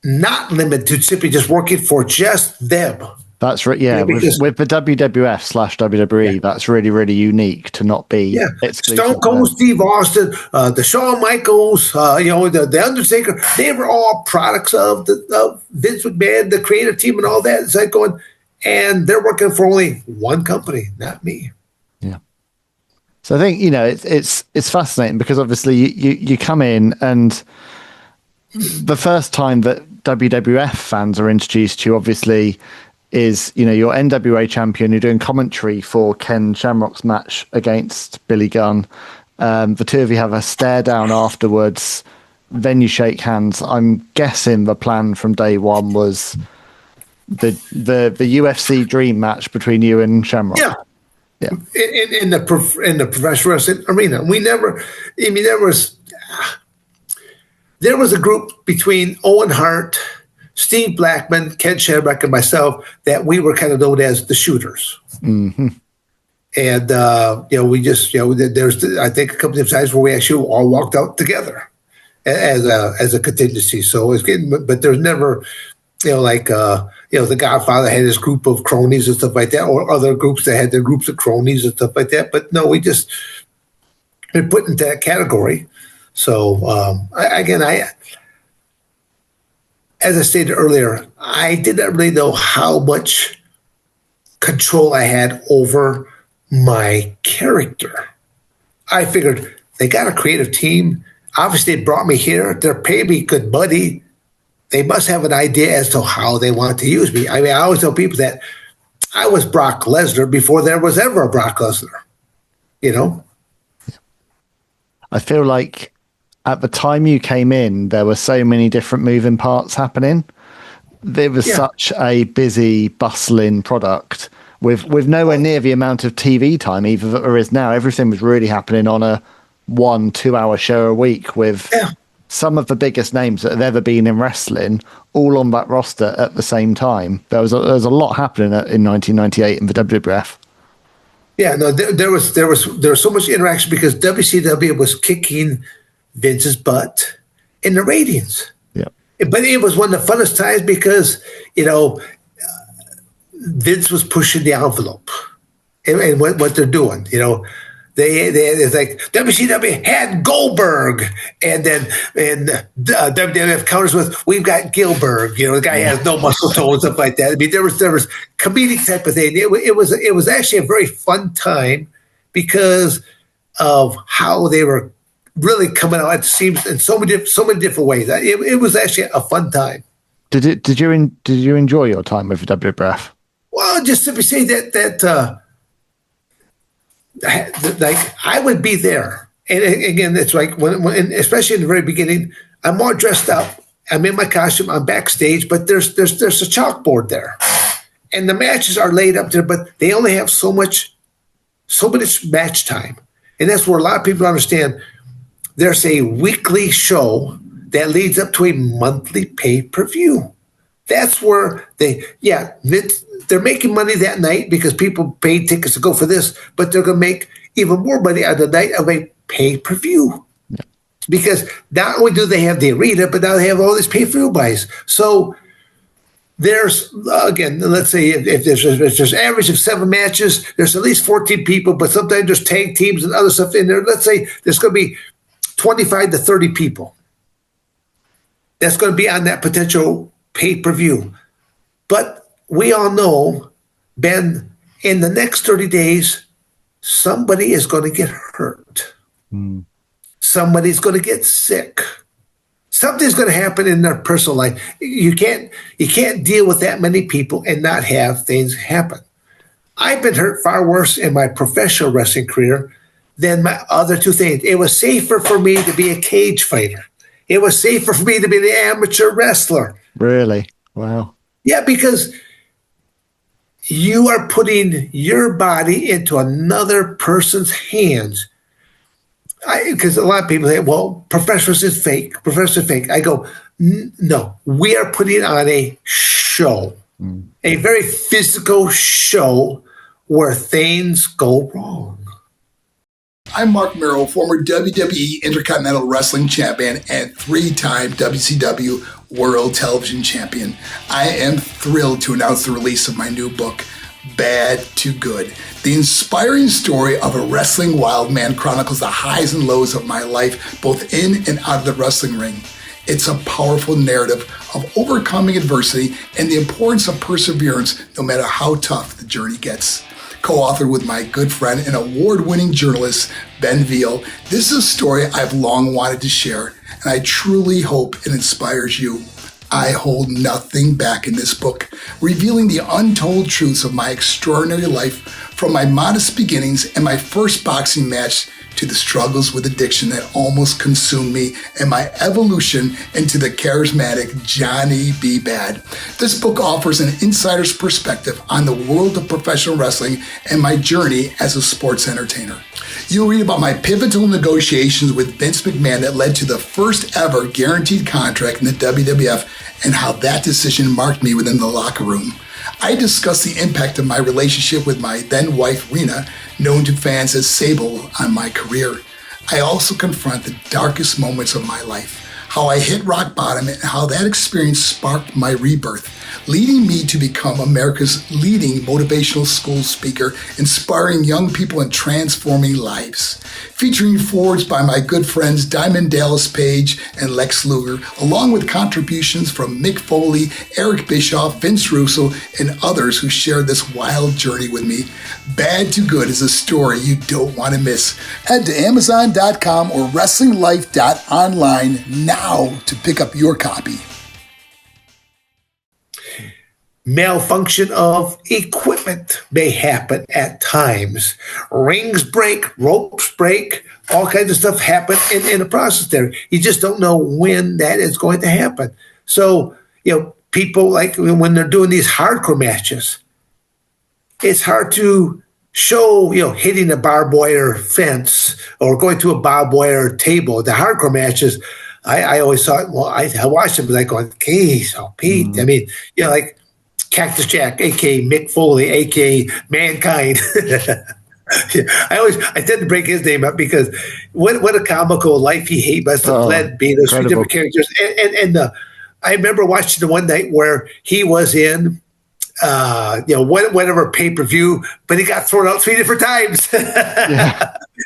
S2: not limited to simply just working for just them.
S3: That's right. Yeah, with the WWF/WWE, that's really, really unique to not be. Yeah,
S2: Stone Cold Steve Austin, the Shawn Michaels, the Undertaker. They were all products of Vince McMahon, the creative team, and all that. It's like going, and they're working for only one company, not me.
S3: Yeah. So I think it's fascinating because obviously you come in and the first time that WWF fans are introduced to you, obviously, is you're NWA champion, you're doing commentary for Ken Shamrock's match against Billy Gunn. The two of you have a stare down afterwards, then you shake hands. I'm guessing the plan from day one was the UFC dream match between you and Shamrock. Yeah.
S2: In the professional wrestling arena, there was a group between Owen Hart, Steve Blackman, Ken Shamrock, and myself that we were kind of known as the shooters. Mm-hmm. And, we just, there's, I think, a couple of times where we actually all walked out together as a contingency. So it's getting, but there's never, the Godfather had his group of cronies and stuff like that, or other groups that had their groups of cronies and stuff like that. But no, we just been put into that category. So, as I stated earlier, I didn't really know how much control I had over my character. I figured they got a creative team. Obviously, they brought me here. They're paying me good money. They must have an idea as to how they want to use me. I mean, I always tell people that I was Brock Lesnar before there was ever a Brock Lesnar,
S3: I feel like at the time you came in, there were so many different moving parts happening. There was such a busy, bustling product with nowhere near the amount of TV time either that there is now. Everything was really happening on a 1-2 hour show a week with some of the biggest names that have ever been in wrestling all on that roster at the same time. There was a lot happening in 1998 in the WWF.
S2: Yeah, no, there was so much interaction because WCW was kicking Vince's butt in the ratings.
S3: Yeah.
S2: But it was one of the funnest times because, Vince was pushing the envelope and what they're doing, It's like WCW had Goldberg, and WWF counters with, we've got Gilbert. The guy has no muscle tone and stuff like that. I mean, there was comedic type of thing. It was actually a very fun time because of how they were really coming out at the seams in so many different ways. It was actually a fun time.
S3: Did you enjoy your time with WWF?
S2: Well, just simply say that like I would be there, and again, it's like when especially in the very beginning, I'm all dressed up. I'm in my costume. I'm backstage, but there's a chalkboard there, and the matches are laid up there, but they only have so much match time, and that's where a lot of people understand. There's a weekly show that leads up to a monthly pay-per-view. That's where they're making money that night because people paid tickets to go for this, but they're going to make even more money on the night of a pay-per-view. Yeah. Because not only do they have the arena, but now they have all these pay-per-view buys. So there's, again, let's say if there's average of 7 matches, there's at least 14 people, but sometimes there's tag teams and other stuff in there. Let's say there's going to be 25 to 30 people. That's going to be on that potential pay-per-view. But we all know, Ben, in the next 30 days, somebody is going to get hurt. Somebody's going to get sick. Something's going to happen in their personal life. You can't deal with that many people and not have things happen. I've been hurt far worse in my professional wrestling career than my other 2 things. It was safer for me to be a cage fighter. It was safer for me to be the amateur wrestler. Really? Wow. Yeah, because you are putting your body into another person's hands. Because a lot of people say, well, professionals is fake. Professionals is fake. I go, no, we are putting on a show, a very physical show where things go wrong.
S1: I'm Mark Merrill, former WWE Intercontinental Wrestling Champion and 3-time WCW World Television Champion. I am thrilled to announce the release of my new book, Bad to Good. The inspiring story of a wrestling wild man chronicles the highs and lows of my life, both in and out of the wrestling ring. It's a powerful narrative of overcoming adversity and the importance of perseverance, no matter how tough the journey gets. Co-authored with my good friend and award-winning journalist, Ben Veal, this is a story I've long wanted to share, and I truly hope it inspires you. I hold nothing back in this book, revealing the untold truths of my extraordinary life, from my modest beginnings and my first boxing match to the struggles with addiction that almost consumed me and my evolution into the charismatic Johnny B. Bad. This book offers an insider's perspective on the world of professional wrestling and my journey as a sports entertainer. You'll read about my pivotal negotiations with Vince McMahon that led to the first ever guaranteed contract in the WWF and how that decision marked me within the locker room. I discuss the impact of my relationship with my then wife, Rena, known to fans as Sable, on my career. I also confront the darkest moments of my life, how I hit rock bottom and how that experience sparked my rebirth, leading me to become America's leading motivational school speaker, inspiring young people and transforming lives. Featuring forwards by my good friends Diamond Dallas Page and Lex Luger, along with contributions from Mick Foley, Eric Bischoff, Vince Russo, and others who shared this wild journey with me. Bad to Good is a story you don't want to miss. Head to Amazon.com or WrestlingLife.online now to pick up your copy.
S2: Malfunction of equipment may happen at times. Rings break, ropes break, all kinds of stuff happen in the process there. You just don't know when that is going to happen. So, people, like when they're doing these hardcore matches, it's hard to show, hitting a barbed wire fence or going to a barbed wire table. The hardcore matches, I always thought, I watched them like going, geez, Pete. I mean, like Cactus Jack, a.k.a. Mick Foley, a.k.a. Mankind. I tend to break his name up because what a comical life he must have led, being those 3 different characters. And I remember watching the one night where he was in whatever pay-per-view, but he got thrown out 3 different times.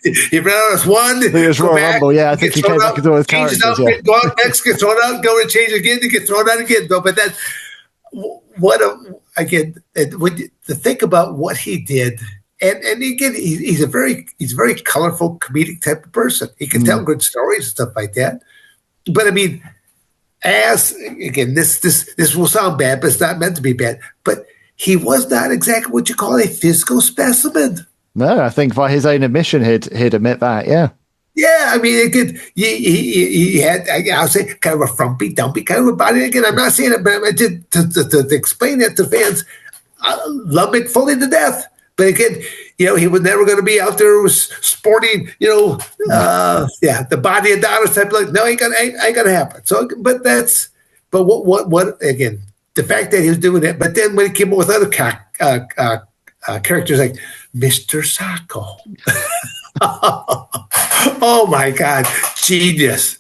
S2: He ran out as one.
S3: I think it was Royal Rumble. Yeah, I think he came back as all his characters.
S2: Out,
S3: yeah.
S2: Go out next, get thrown out, go and change again, to get thrown out again. But that, to think about what he did, and again, he's a very colorful, comedic type of person. He can tell good stories and stuff like that. But I mean, this will sound bad, but it's not meant to be bad. But he was not exactly what you call a physical specimen.
S3: No, I think by his own admission, he'd admit that. Yeah.
S2: Yeah, I mean, he had, I'll say, kind of a frumpy, dumpy kind of a body. Again, I'm not saying it, but I did to explain that to fans. I love Mick Foley to death. But again, he was never going to be out there sporting, the body of Adonis type. Like, no, ain't gonna happen. So, but what again? The fact that he was doing it, but then when he came up with other characters like Mr. Sacco. Oh my God, genius!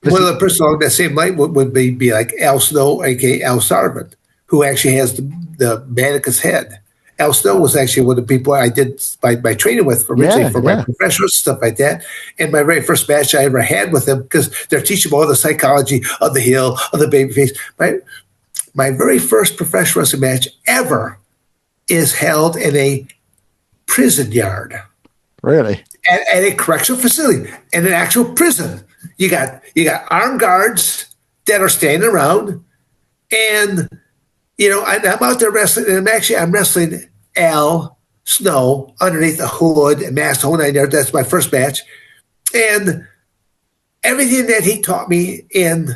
S2: One of the person along that same line would be like Al Snow, aka Al Sarvin, who actually has the mannequin's head. Al Snow was actually one of the people I did my training with originally for my professionals, stuff like that. And my very first match I ever had with him, because they're teaching all the psychology of the heel, of the babyface. My very first professional wrestling match ever is held in a prison yard.
S3: Really?
S2: At a correctional facility, in an actual prison. You got armed guards that are standing around, and I'm out there wrestling, and I'm wrestling Al Snow underneath the hood and mask, the whole nine yards. That's my first match, and everything that he taught me in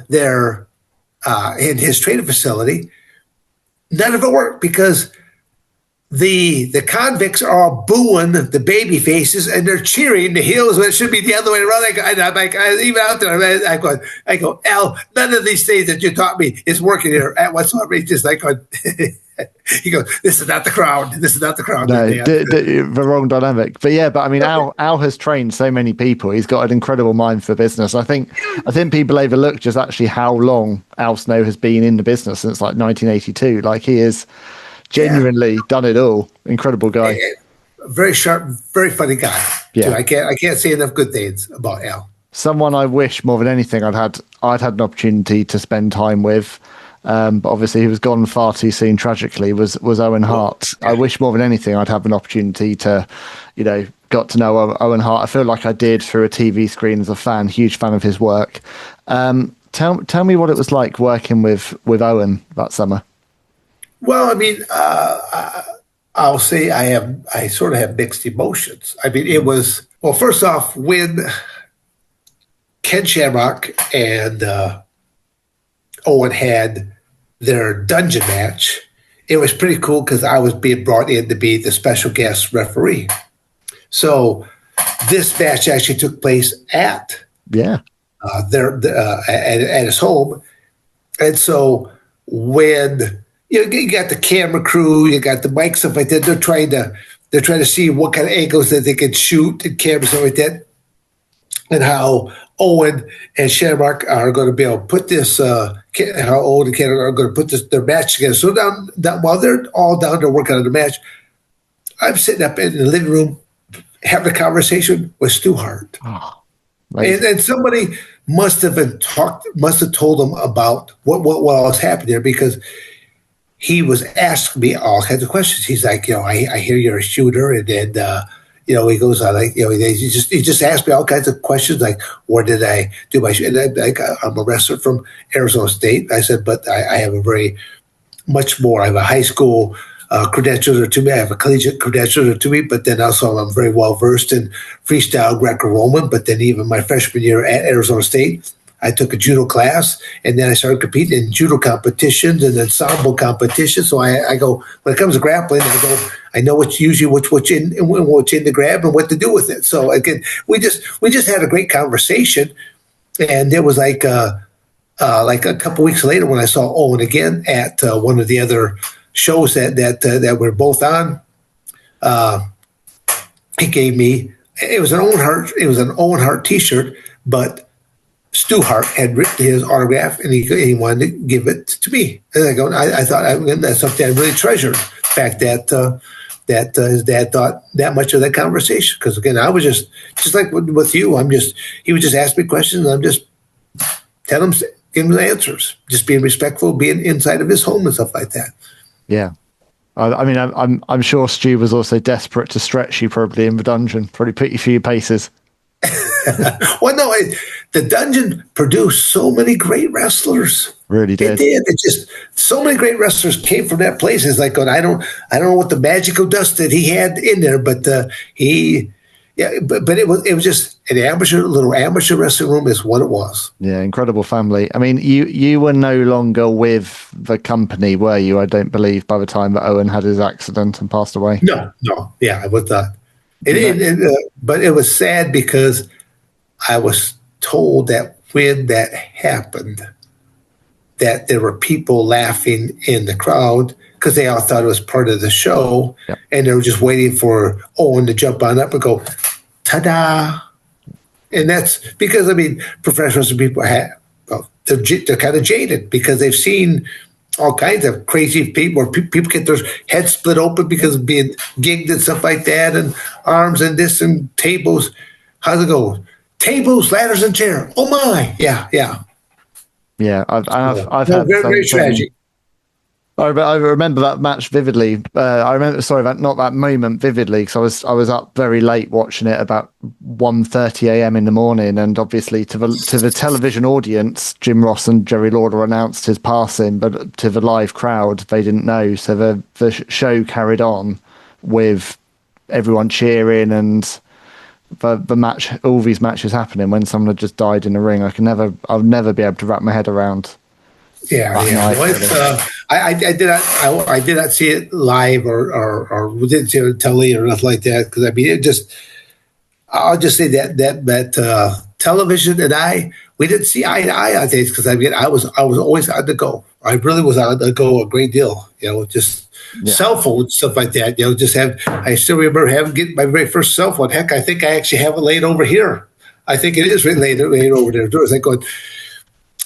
S2: his training facility, none of it worked, because the convicts are all booing the baby faces, and they're cheering the heels when it should be the other way around. I'm like, even out there, I go, Al, none of these things that you taught me is working here at whatsoever. He's just like, he goes, this is not the crowd. This is not the crowd.
S3: No, the wrong dynamic. But I mean, Al has trained so many people. He's got an incredible mind for business. I think people overlook just actually how long Al Snow has been in the business, since like 1982. Like, he is genuinely done it all. Incredible guy.
S2: Very sharp, very funny guy.
S3: Yeah.
S2: Too. I can't say enough good things about Al.
S3: Someone I wish more than anything I'd had an opportunity to spend time with. But obviously he was gone far too soon, tragically, was Owen Hart. I wish more than anything I'd have an opportunity to, got to know Owen Hart. I feel like I did through a TV screen as a fan, huge fan of his work. Tell me what it was like working with Owen that summer.
S2: Well, I mean, I'll say I sort of have mixed emotions. I mean, it was, well, first off, when Ken Shamrock and Owen had their dungeon match, it was pretty cool, because I was being brought in to be the special guest referee. So this match actually took place at his home. And so when you got the camera crew, you got the mic, stuff like that. They're trying to see what kind of angles that they can shoot and cameras, stuff like that, and how Owen and Shamrock are going to be able to put this. How Owen and Ken are going to put their match together. So down while they're all down there working on the match, I'm sitting up in the living room having a conversation with Stu Hart, and somebody must have told him about what was happening there, because he was asking me all kinds of questions. He's like, I hear you're a shooter, and then, he goes, he just asked me all kinds of questions, like, where did I do my shoot? And I'm a wrestler from Arizona State. I said, but I have I have a high school credentials to me. I have a collegiate credentials to me, but then also I'm very well versed in freestyle Greco-Roman. But then even my freshman year at Arizona State, I took a judo class, and then I started competing in judo competitions and ensemble competitions. So I go, when it comes to grappling, I know what's in the grab and what to do with it. So again, we just had a great conversation, and it was like a couple weeks later when I saw Owen again at one of the other shows that we're both on. He gave me, it was an Owen Hart T-shirt, but Stu Hart had written his autograph, and he wanted to give it to me. And I thought that's something I really treasured. The fact that that his dad thought that much of that conversation. Because again, I was just like with you. He would just ask me questions, and I'm just tell him, give him the answers, just being respectful, being inside of his home and stuff like that.
S3: Yeah. I mean, I'm sure Stu was also desperate to stretch you probably in the dungeon, probably put you through your paces.
S2: Well, no, the dungeon produced so many great wrestlers.
S3: Really did.
S2: It did. It just so many great wrestlers came from that place. It's like going, I don't know what the magical dust that he had in there, but but it was just an little amateur wrestling room is what it was.
S3: Yeah, incredible family. I mean, you were no longer with the company, were you? I don't believe by the time that Owen had his accident and passed away.
S2: No, yeah, I was not. But it was sad because I was told that when that happened, that there were people laughing in the crowd because they all thought it was part of the show, and they were just waiting for Owen to jump on up and go, ta-da! And that's because, I mean, professional wrestling people they're kind of jaded because they've seen all kinds of crazy people where people get their heads split open because of being gigged and stuff like that, and arms and this and tables. How's it go? Tables, ladders, and chairs. Oh my! Yeah.
S3: Yeah, I've had
S2: very tragic.
S3: I remember that match vividly. Not that moment vividly, because I was up very late watching it, about 1:30 a.m. in the morning, and obviously to the television audience, Jim Ross and Jerry Lawler announced his passing, but to the live crowd, they didn't know. So the show carried on with everyone cheering and the match, all these matches happening when someone had just died in the ring. I'll never be able to wrap my head around.
S2: Yeah. I did not see it live or didn't see it on telly or nothing like that, because I mean I'll just say that television and we didn't see eye to eye on things, because I mean I was always on the go. I really was on the go a great deal. Just cell phones, stuff like that. I still remember getting my very first cell phone. Heck, I think I actually have it laid over here. I think it is laid over there. It was like going.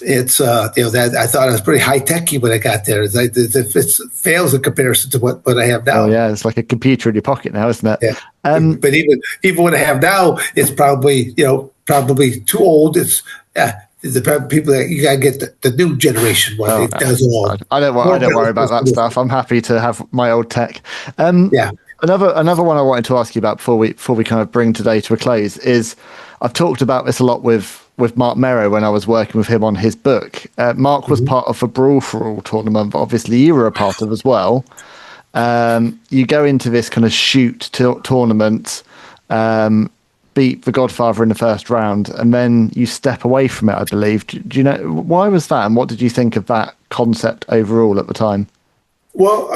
S2: It's that I thought it was pretty high techy when I got there. It's like it fails in comparison to what I have now.
S3: Oh yeah, it's like a computer in your pocket now, isn't it?
S2: Yeah. But even what I have now, it's probably too old. It's the people that you gotta get the new generation one. It does all.
S3: I don't worry about that stuff. I'm happy to have my old tech. Another one I wanted to ask you about before we kind of bring today to a close is, I've talked about this a lot with Mark Merrow when I was working with him on his book. Mark was part of the Brawl For All tournament, but obviously you were a part of as well. You go into this kind of shoot tournament, beat the Godfather in the first round, and then you step away from it, I believe. Do you know, why was that, and what did you think of that concept overall at the time?
S2: Well,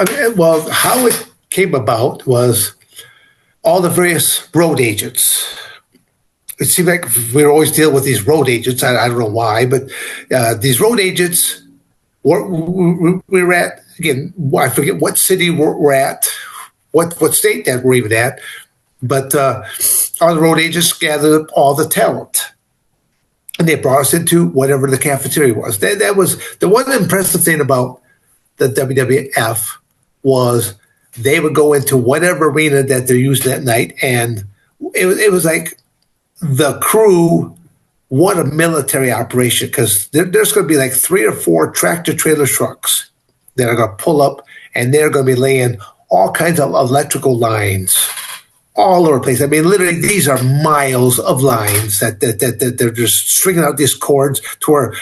S2: how it came about was all the various road agents. It seemed like we were always dealing with these road agents. I don't know why, but these road agents, we were at, again, I forget what city we're at, what state that we're even at, but all the road agents gathered up all the talent, and they brought us into whatever the cafeteria was. That was the one impressive thing about the WWF was they would go into whatever arena that they're using that night, and it was like the crew, what a military operation, because there's going to be like 3 or 4 tractor trailer trucks that are going to pull up, and they're going to be laying all kinds of electrical lines all over the place. I mean, literally, these are miles of lines that they're just stringing out these cords to where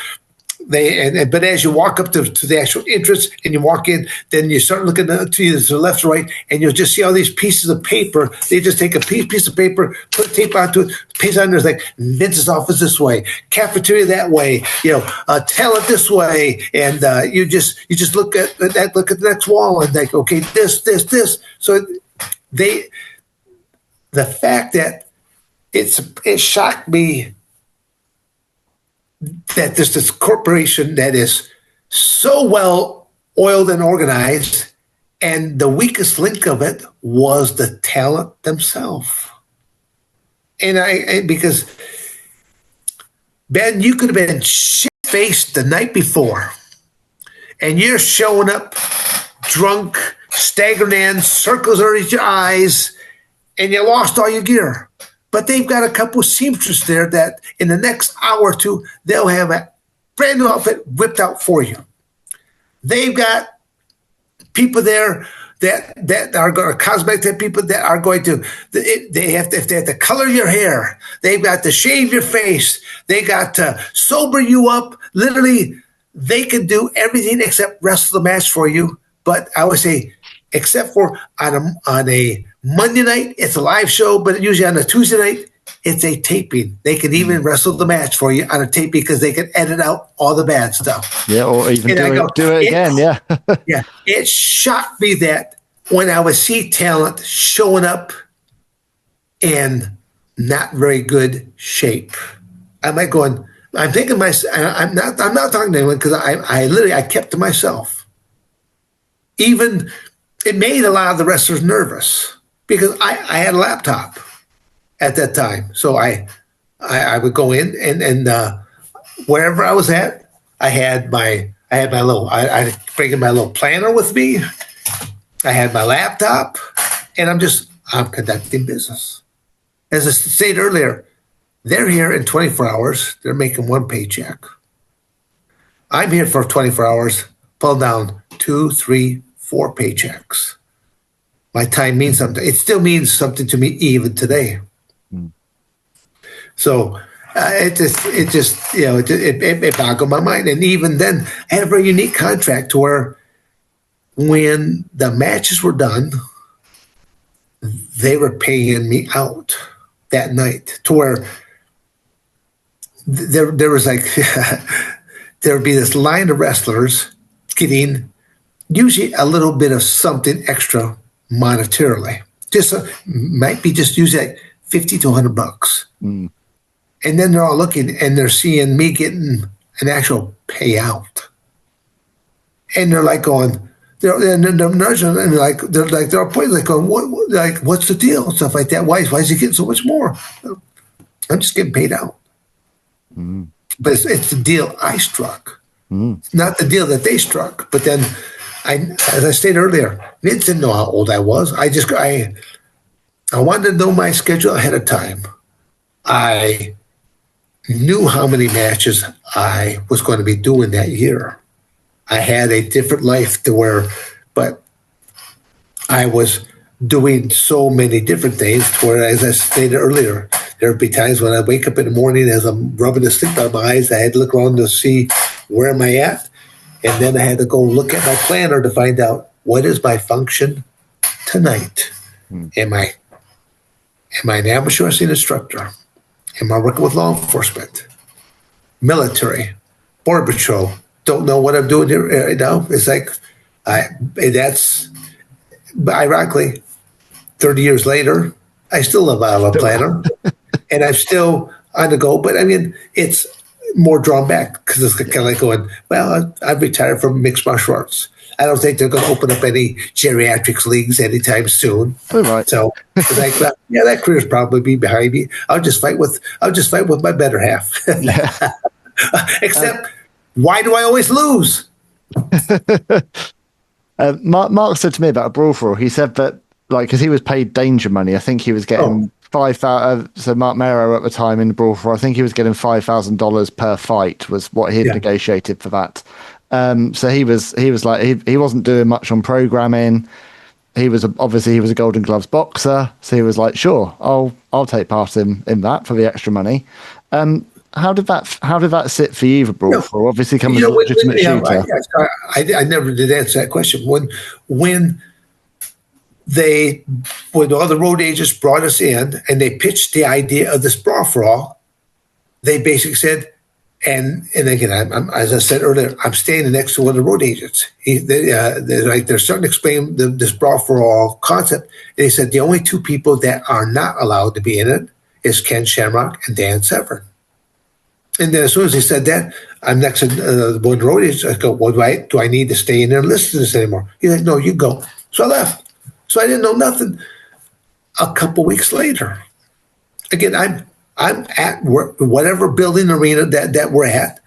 S2: but as you walk up to the actual entrance and you walk in, then you start looking to the left or right, and you'll just see all these pieces of paper. They just take a piece of paper, put tape onto it, paste on there's like Vince's office this way, cafeteria that way, talent this way, and you just look at the next wall and think, okay, this. So the fact that it shocked me that there's this corporation that is so well oiled and organized, and the weakest link of it was the talent themselves. And because Ben, you could have been shit-faced the night before, and you're showing up drunk, staggering in, circles underneath your eyes, and you lost all your gear. But they've got a couple of seamstresses there that in the next hour or two, they'll have a brand new outfit whipped out for you. They've got people there that are going to cosmetic people that are going to, they have to color your hair. They've got to shave your face. They got to sober you up. Literally, they can do everything except wrestle the match for you. But I would say, except for on a Monday night, it's a live show, but usually on a Tuesday night, it's a taping. They can even wrestle the match for you on a tape because they can edit out all the bad stuff.
S3: Yeah, or even do it again, yeah.
S2: Yeah, it shocked me that when I would see talent showing up in not very good shape, I'm like going, I'm thinking I'm not talking to anyone because I kept to myself. Even it made a lot of the wrestlers nervous because I had a laptop at that time. So I would go in and wherever I was at, I had my little, I bring in my little planner with me. I had my laptop and I'm conducting business. As I said earlier, they're here in 24 hours. They're making one paycheck. I'm here for 24 hours, pull down 2, 3, 4 paychecks. My time means something. It still means something to me even today. So it boggled my mind. And even then, I had a very unique contract to where when the matches were done, they were paying me out that night to where there was like there would be this line of wrestlers getting usually a little bit of something extra monetarily. Might be just usually like $50 to $100. And then they're all looking and they're seeing me getting an actual payout. And they're like going, they're nudging and they're all pointing, like going, what's the deal? And stuff like that. Why is he getting so much more? I'm just getting paid out. But it's the deal I struck. It's not the deal that they struck. But then as I stated earlier, Vince didn't know how old I was. I wanted to know my schedule ahead of time. I knew how many matches I was going to be doing that year. I had a different life but I was doing so many different things to where, as I stated earlier, there would be times when I wake up in the morning as I'm rubbing the sleep out of my eyes, I had to look around to see where am I at. And then I had to go look at my planner to find out what is my function tonight. Am I an amateur wrestling instructor? Am I working with law enforcement, military, border patrol? Don't know what I'm doing here right now. It's like that's ironically 30 years later, I still live out of a planner, and I'm still on the go. But I mean, it's more drawn back because it's kind of like going, well, I've retired from mixed martial arts. I don't think they're going to open up any geriatrics leagues anytime soon.
S3: Right.
S2: So it's like, well, yeah, that career's probably be behind me. I'll just fight with my better half. Except, why do I always lose?
S3: Mark said to me about a Brawl For All. He said that, like, because he was paid danger money, I think he was getting $5,000. So Mark Mero at the time in the Brawl For All, I think he was getting $5,000 per fight was what he had negotiated for that. So he was like he wasn't doing much on programming. He was obviously a Golden Gloves boxer, so he was like, sure, I'll take part in that for the extra money. How did that sit for you, the Brawl For All? Obviously, coming as a legitimate shooter.
S2: I never did answer that question. When all the road agents brought us in and they pitched the idea of this Brawl For All, they basically said, and again, I'm, as I said earlier, I'm standing next to one of the road agents. They're starting to explain this Brawl For All concept. And he said the only two people that are not allowed to be in it is Ken Shamrock and Dan Severn. And then as soon as he said that, I'm next to one of the road agents. I go, well, do I need to stay in there and listen to this anymore? He's like, no, you go. So I left. So I didn't know nothing. A couple weeks later, again, I'm at work, whatever building arena that we're at,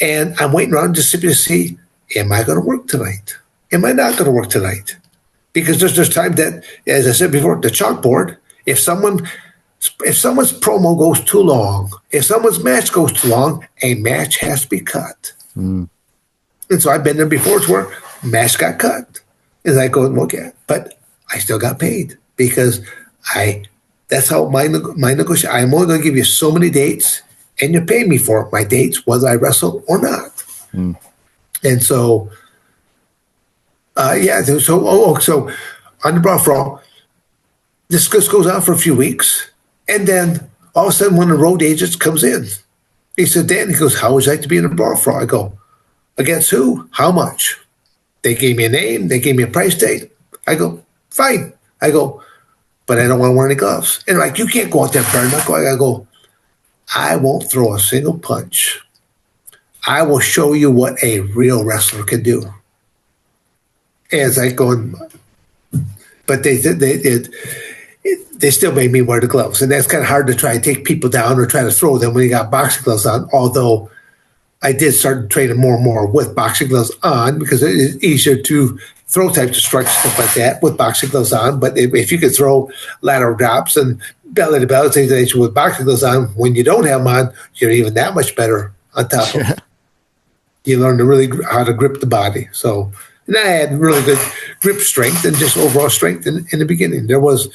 S2: and I'm waiting around just simply to see, am I going to work tonight? Am I not going to work tonight? Because there's time that, as I said before, the chalkboard, if someone's promo goes too long, if someone's match goes too long, a match has to be cut. And so I've been there before to where match got cut. And I go, okay, but I still got paid because that's how my negotiation, I'm only going to give you so many dates and you pay me for my dates, whether I wrestle or not. And so, so on the Brawl For All, this goes on for a few weeks. And then all of a sudden, one of the road agents comes in. He said, Dan, he goes, how would you like to be in a Brawl For All? I go, against who? How much? They gave me a name. They gave me a price tag. I go, fine. I go, but I don't want to wear any gloves. And like, you can't go out there bare knuckle. I go, I won't throw a single punch. I will show you what a real wrestler can do. And it's like going, but they still made me wear the gloves. And that's kind of hard to try and take people down or try to throw them when you got boxing gloves on, although I did start training more and more with boxing gloves on because it is easier to throw types of strikes, stuff like that with boxing gloves on. But if you could throw lateral drops and belly to belly things like that with boxing gloves on, when you don't have them on, you're even that much better on top of it. You learn to really how to grip the body. So, and I had really good grip strength and just overall strength in the beginning. There was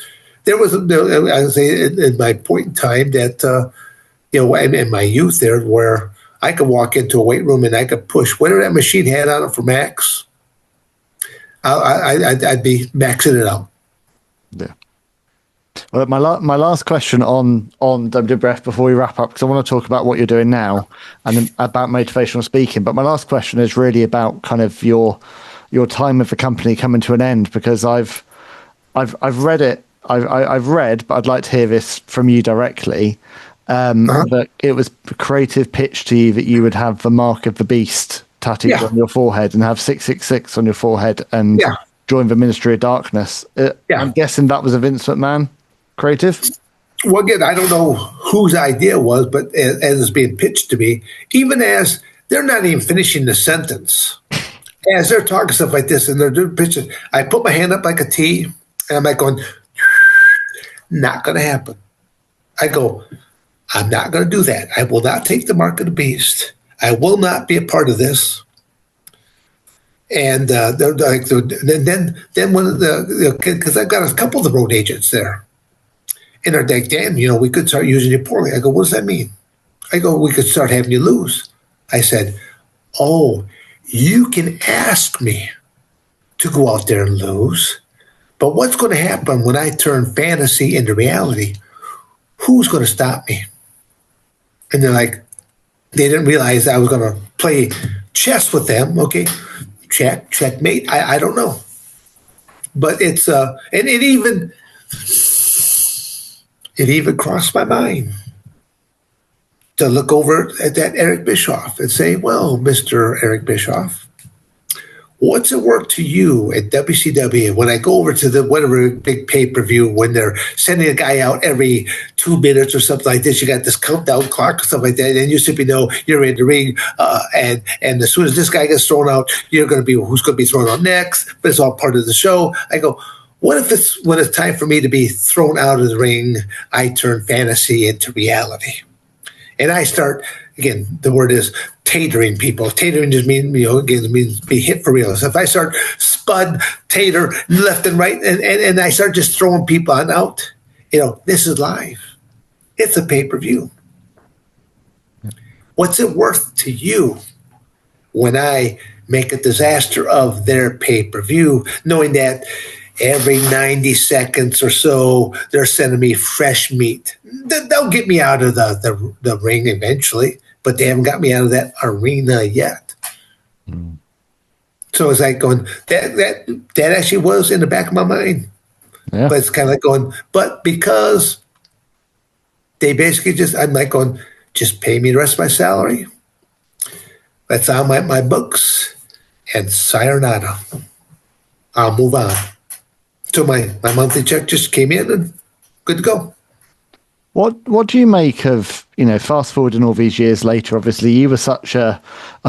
S2: I would say in my point in time that in my youth there where I could walk into a weight room and I could push whatever that machine had on it for max. I'd be maxing it out.
S3: Yeah. Well, my last question on WWF before we wrap up, because I want to talk about what you're doing now and about motivational speaking. But my last question is really about kind of your time with the company coming to an end, because I've read it. I've read, but I'd like to hear this from you directly. That it was a creative pitch to you that you would have the mark of the beast tattooed on your forehead and have 666 on your forehead and join the Ministry of Darkness. I'm guessing that was a Vince McMahon creative?
S2: Well, again, I don't know whose idea it was, but as it's being pitched to me, even as they're not even finishing the sentence, as they're talking stuff like this and they're doing pitches, I put my hand up like a T and I'm like going, not going to happen. I go, I'm not going to do that. I will not take the mark of the beast. I will not be a part of this. And they're like, then one of the because I've got a couple of the road agents there, and they're like, Dan, we could start using you poorly. I go, what does that mean? I go, we could start having you lose. I said, oh, you can ask me to go out there and lose, but what's going to happen when I turn fantasy into reality? Who's going to stop me? And they're like, they didn't realize I was going to play chess with them. Okay, checkmate. I don't know, but it's and it even crossed my mind to look over at that Eric Bischoff and say, well, Mr. Eric Bischoff, what's it worth to you at WCW when I go over to the whatever big pay-per-view when they're sending a guy out every 2 minutes or something like this? You got this countdown clock or something like that, and you simply know you're in the ring, and as soon as this guy gets thrown out, you're going to be who's going to be thrown out next, but it's all part of the show. I go, what if it's when it's time for me to be thrown out of the ring, I turn fantasy into reality? And I start, again, the word is tatering people. Tatering just means, means be hit for real. So if I start spud, tater left and right, and I start just throwing people on out, this is live. It's a pay-per-view. What's it worth to you when I make a disaster of their pay-per-view, knowing that every 90 seconds or so, they're sending me fresh meat? They'll get me out of the ring eventually, but they haven't got me out of that arena yet. So it's like going, that actually was in the back of my mind. Yeah. But it's kind of like going, but because they basically I'm like going, just pay me the rest of my salary. That's on my books, and sayonara. I'll move on. So my monthly check just came in and good to go.
S3: What do you make of, fast forwarding all these years later, obviously you were such a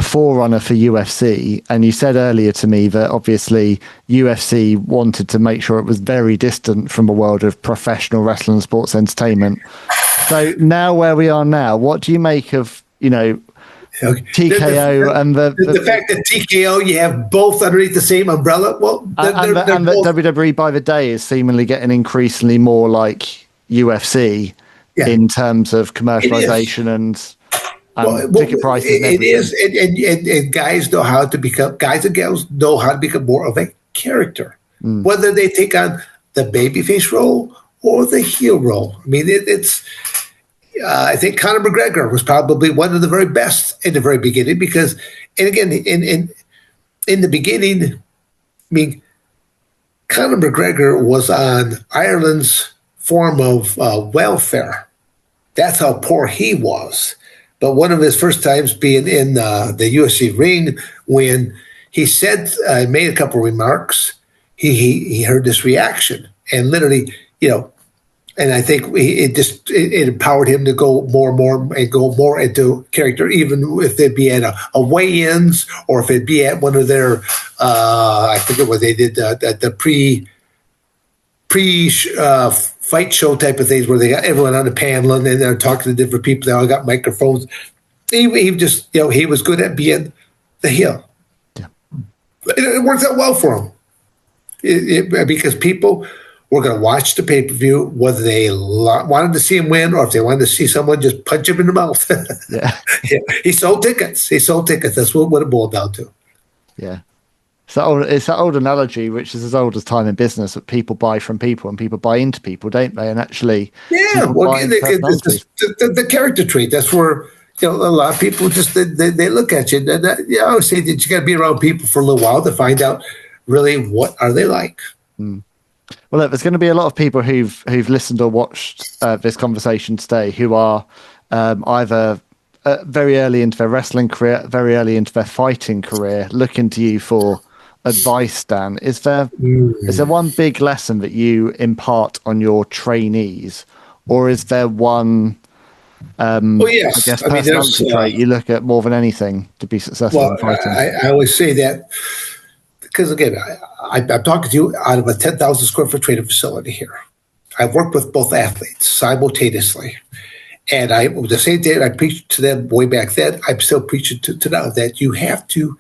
S3: forerunner for UFC, and you said earlier to me that obviously UFC wanted to make sure it was very distant from a world of professional wrestling and sports entertainment. So now where we are now, what do you make of, TKO and the
S2: fact that TKO, you have both underneath the same umbrella? Well,
S3: and that WWE by the day is seemingly getting increasingly more like UFC. Yeah. In terms of commercialization and ticket prices.
S2: It is, and guys know how to become, guys and gals know how to become more of a character, whether they take on the babyface role or the heel role. I mean, it's. I think Conor McGregor was probably one of the very best in the very beginning because, and again, in the beginning, I mean, Conor McGregor was on Ireland's form of welfare. That's how poor he was. But one of his first times being in the UFC ring, when he said, made a couple of remarks, he heard this reaction, and literally, and I think it empowered him to go more and more and go more into character, even if it'd be at a weigh-ins or if it'd be at one of their, I forget what they did, the pre fight show type of things where they got everyone on the panel and then they're talking to different people. They all got microphones. He just, he was good at being the heel. Yeah. It worked out well for him because people were going to watch the pay-per-view, whether they wanted to see him win or if they wanted to see someone just punch him in the mouth. Yeah. He sold tickets. That's what it boiled down to.
S3: Yeah. It's that old analogy, which is as old as time in business, that people buy from people and people buy into people, don't they? And actually,
S2: the character trait. That's where a lot of people just they look at you. And I always say that you got to be around people for a little while to find out really what are they like.
S3: Mm. Well, look, there's going to be a lot of people who've listened or watched this conversation today who are either very early into their wrestling career, very early into their fighting career, looking to you for advice, Dan. Is there one big lesson that you impart on your trainees, or is there one
S2: yes.
S3: I guess personality trait you look at more than anything to be successful in fighting?
S2: I always say that because again, I'm talking to you out of a 10,000 square foot training facility here. I've worked with both athletes simultaneously. And the same thing I preached to them way back then, I'm still preaching to now, that you have to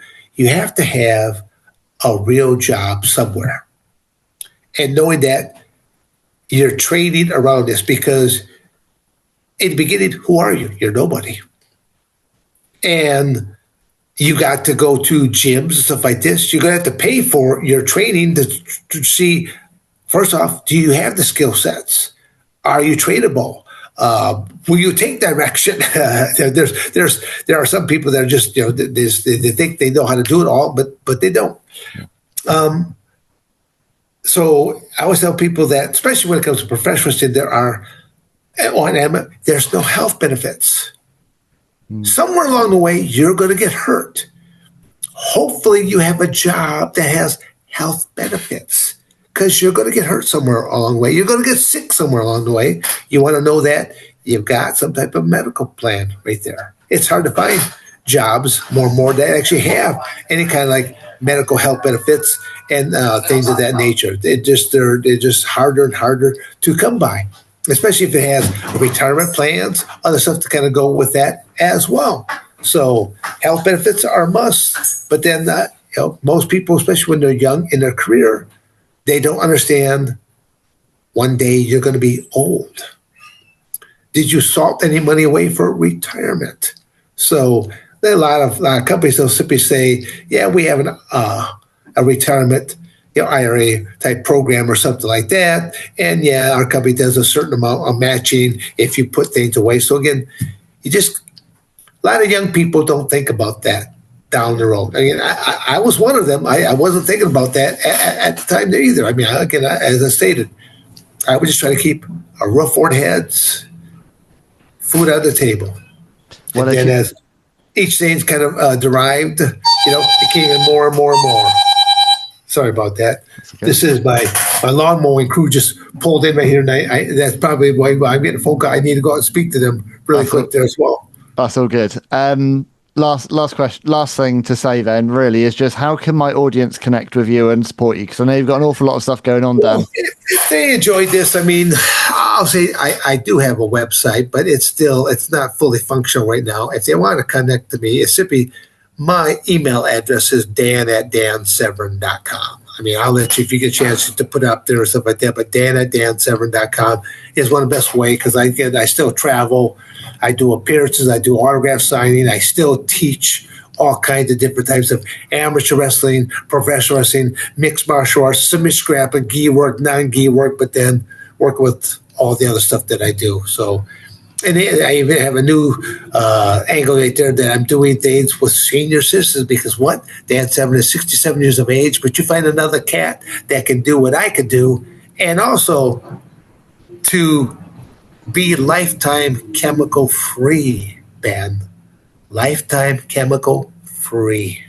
S2: have a real job somewhere. And knowing that you're training around this, because in the beginning, who are you? You're nobody. And you got to go to gyms and stuff like this. You're going to have to pay for your training to see, first off, do you have the skill sets? Are you trainable? Will you take direction? There are some people that are just, they think they know how to do it all, but they don't. So I always tell people that, especially when it comes to professional wrestling, there's no health benefits. Somewhere along the way, you're going to get hurt. Hopefully you have a job that has health benefits, because you're going to get hurt somewhere along the way. You're going to get sick somewhere along the way. You want to know that you've got some type of medical plan right there. It's hard to find jobs more and more that actually have any kind of like medical health benefits and things of that nature. They're just harder and harder to come by, especially if it has retirement plans, other stuff to kind of go with that as well. So health benefits are a must. But then most people, especially when they're young in their career, they don't understand one day you're going to be old. Did you salt any money away for retirement? So there are a lot of companies that will simply say, yeah, we have a retirement IRA type program or something like that. And yeah, our company does a certain amount of matching if you put things away. So again, a lot of young people don't think about that down the road. I mean, I was one of them. I wasn't thinking about that at the time there either. I mean, again, as I stated, I was just trying to keep a roof over heads, food on the table. And then as each thing's kind of derived, it came in more and more and more. Sorry about that. Okay. This is my lawn mowing crew just pulled in right here, and that's probably why I'm getting a phone call. I need to go out and speak to them really quick there as well.
S3: That's all good. Last question, last thing to say then really is just how can my audience connect with you and support you? Because I know you've got an awful lot of stuff going on, Dan.
S2: Well, if they enjoyed this, I mean, I'll say I do have a website, but it's not fully functional right now. If they want to connect to me, it's simply my email address is dan@dansevern.com. I mean, I'll let you, if you get a chance to put it up there or stuff like that, but dan@dansevern.com is one of the best ways because I still travel. I do appearances. I do autograph signing. I still teach all kinds of different types of amateur wrestling, professional wrestling, mixed martial arts, submission grappling, gi work, non-gi work, but then work with all the other stuff that I do. So, and I even have a new angle right there that I'm doing things with senior citizens because what? Dan Severn is 67 years of age, but you find another cat that can do what I could do and also to be lifetime chemical free, Ben. Lifetime chemical free.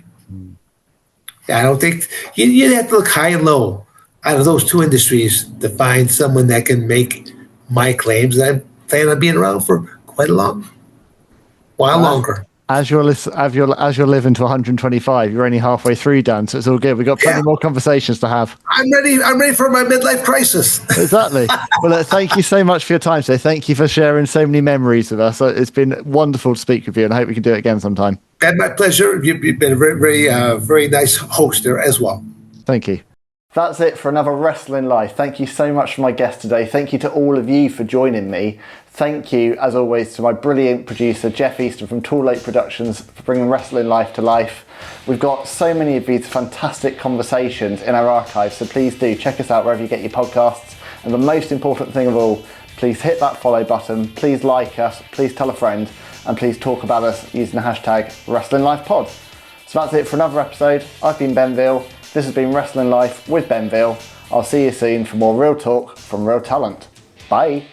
S2: I don't think you have to look high and low out of those two industries to find someone that can make my claims. I plan on being around for quite a while longer.
S3: As you're living to 125, you're only halfway through, Dan, so it's all good. We've got plenty more conversations to have.
S2: I'm ready for my midlife crisis.
S3: Exactly. Well, thank you so much for your time today. Thank you for sharing so many memories with us. It's been wonderful to speak with you, and I hope we can do it again sometime.
S2: And my pleasure. You've been a very, very nice host there as well.
S3: Thank you. That's it for another Wrestling Life. Thank you so much for my guest today. Thank you to all of you for joining me. Thank you, as always, to my brilliant producer, Jeff Easton from Tall Lake Productions, for bringing Wrestling Life to life. We've got so many of these fantastic conversations in our archives, so please do check us out wherever you get your podcasts. And the most important thing of all, please hit that follow button, please like us, please tell a friend, and please talk about us using the hashtag WrestlingLifePod. So that's it for another episode. I've been Ben Veal. This has been Wrestling Life with Ben Veal. I'll see you soon for more real talk from real talent. Bye.